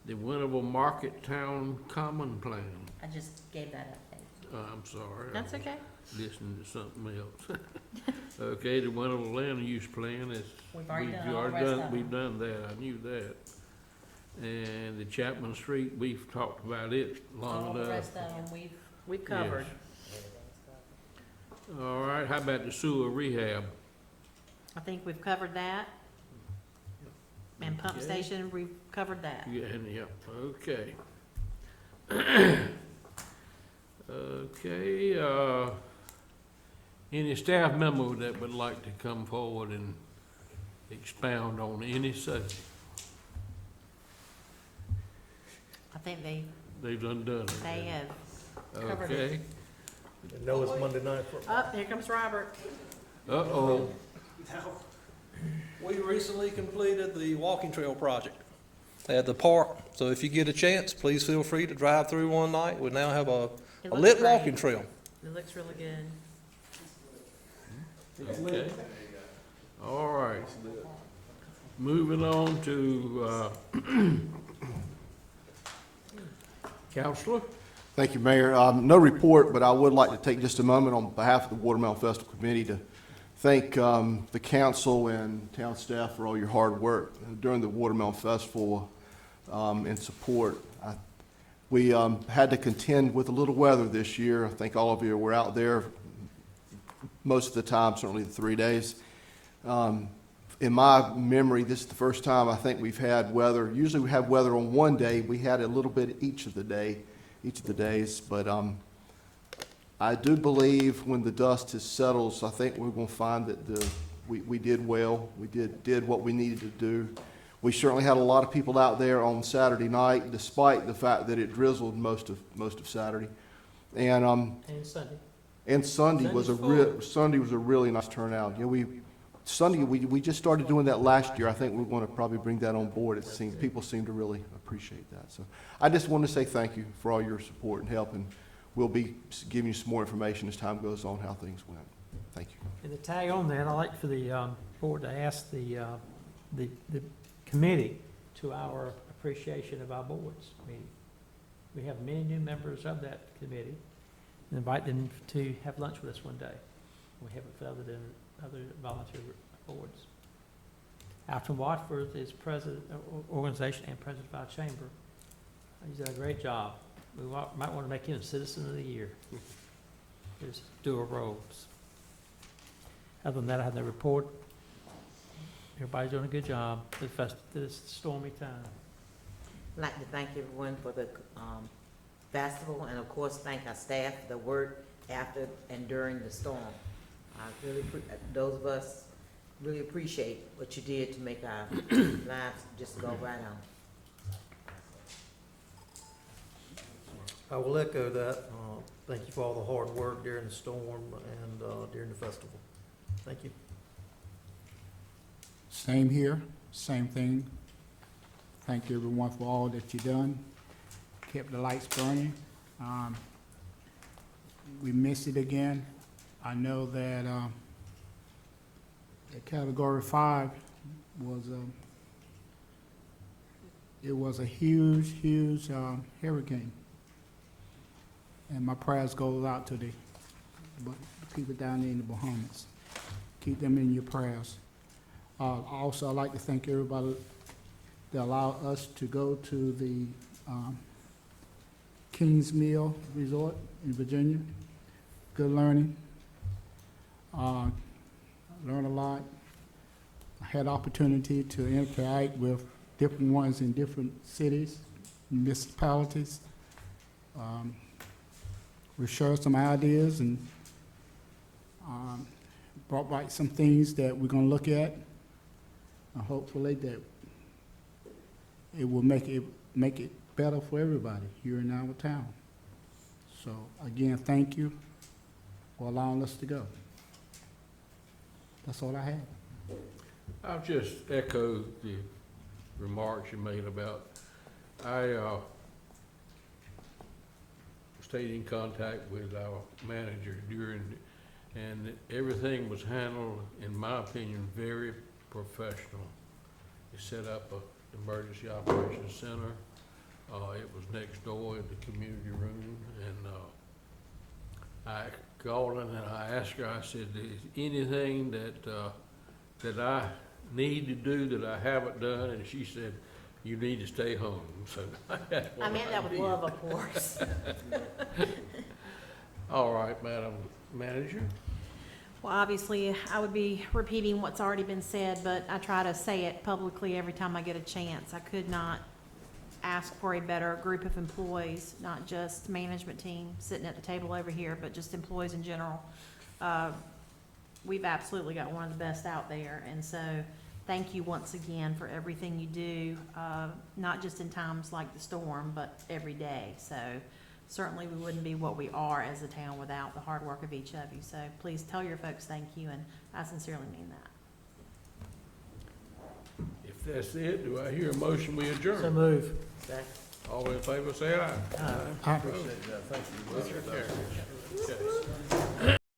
The Winterville Market Town Common Plan. I just gave that update. I'm sorry. That's okay. Listening to something else. Okay, the Winterville Land Use Plan is. We've already done all the rest of them. We've done that, I knew that. And the Chapman Street, we've talked about it long enough. All the rest of them we've covered. Yes. All right, how about the sewer rehab? I think we've covered that. And pump Okay. station, we've covered that. Yeah, okay. Okay, any staff member that would like to come forward and expound on any subject? I think They've done it. they have covered it. Okay. You know it's Monday night football. Oh, here comes Robert. Uh-oh. We recently completed the walking trail project at the park, so if you get a chance, please feel free to drive through one night. We now have a It looks lit great. walking trail. It looks really good. Okay. All right. Moving on to, Counselor? Thank you, Mayor. No report, but I would like to take just a moment on behalf of the Watermelon Festival Committee to thank the council and town staff for all your hard work during the Watermelon Festival and support. We had to contend with a little weather this year. I think all of you were out there most of the time, certainly the 3 days. In my memory, this is the first time I think we've had weather. Usually we have weather on one day. We had a little bit each of the days, but I do believe when the dust settles, I think we're going to find that we did well. We did what we needed to do. We certainly had a lot of people out there on Saturday night, despite the fact that it drizzled most of Saturday, and Sunday. And Sunday was a really nice turnout. You know, Sunday we just started doing that last year. I think we're going to probably bring that on board. People seem to really appreciate that. So I just want to say thank you for all your support and help, and we'll be giving you some more information as time goes on how things went. Thank you. And to tag on that, I'd like for the board to ask the committee to our appreciation of our boards meeting. We have many new members of that committee, and invite them to have lunch with us one day. We have it for other volunteer boards. Alton Watford is president of organization and president of our chamber. He's done a great job. We might want to make him Citizen of the Year. There's dual roles. Other than that, I have no report. Everybody's doing a good job this stormy time. I'd like to thank everyone for the festival, and of course, thank our staff for the work after and during the storm. I really, those of us really appreciate what you did to make our lives just go right on. I will echo that. Thank you for all the hard work during the storm and during the festival. Thank you. Same here, same thing. Thank you everyone for all that you've done. Kept the lights burning. We missed it again. I know that the Category 5 was a huge hurricane. And my prayers go out to the people down there in the Bahamas. Keep them in your prayers. Also, I'd like to thank everybody that allowed us to go to the Kings Mill Resort in Virginia. Good learning. Learned a lot. I had opportunity to interact with different ones in different cities, municipalities. We shared some ideas and brought back some things that we're gonna look at. And hopefully that it will make it better for everybody here in our town. So again, thank you for allowing us to go. That's all I have. I'll just echo the remarks you made about, I stayed in contact with our manager and everything was handled, in my opinion, very professional. He set up an emergency operations center. It was next door in the community room, and I called her and I asked her, I said, is anything that I need to do that I haven't done? And she said, you need to stay home. So I meant that with love, of course. All right, Madam Manager. Well, obviously, I would be repeating what's already been said, but I try to say it publicly every time I get a chance. I could not ask for a better group of employees, not just management team sitting at the table over here, but just employees in general. We've absolutely got one of the best out there, and so thank you once again for everything you do, not just in times like the storm, but every day. So certainly we wouldn't be what we are as a town without the hard work of each of you. So please tell your folks thank you, and I sincerely mean that. If that's it, do I hear a motion we adjourn? So move. All in favor, say aye. Aye. Appreciate that. Thank you. Motion carries. Okay.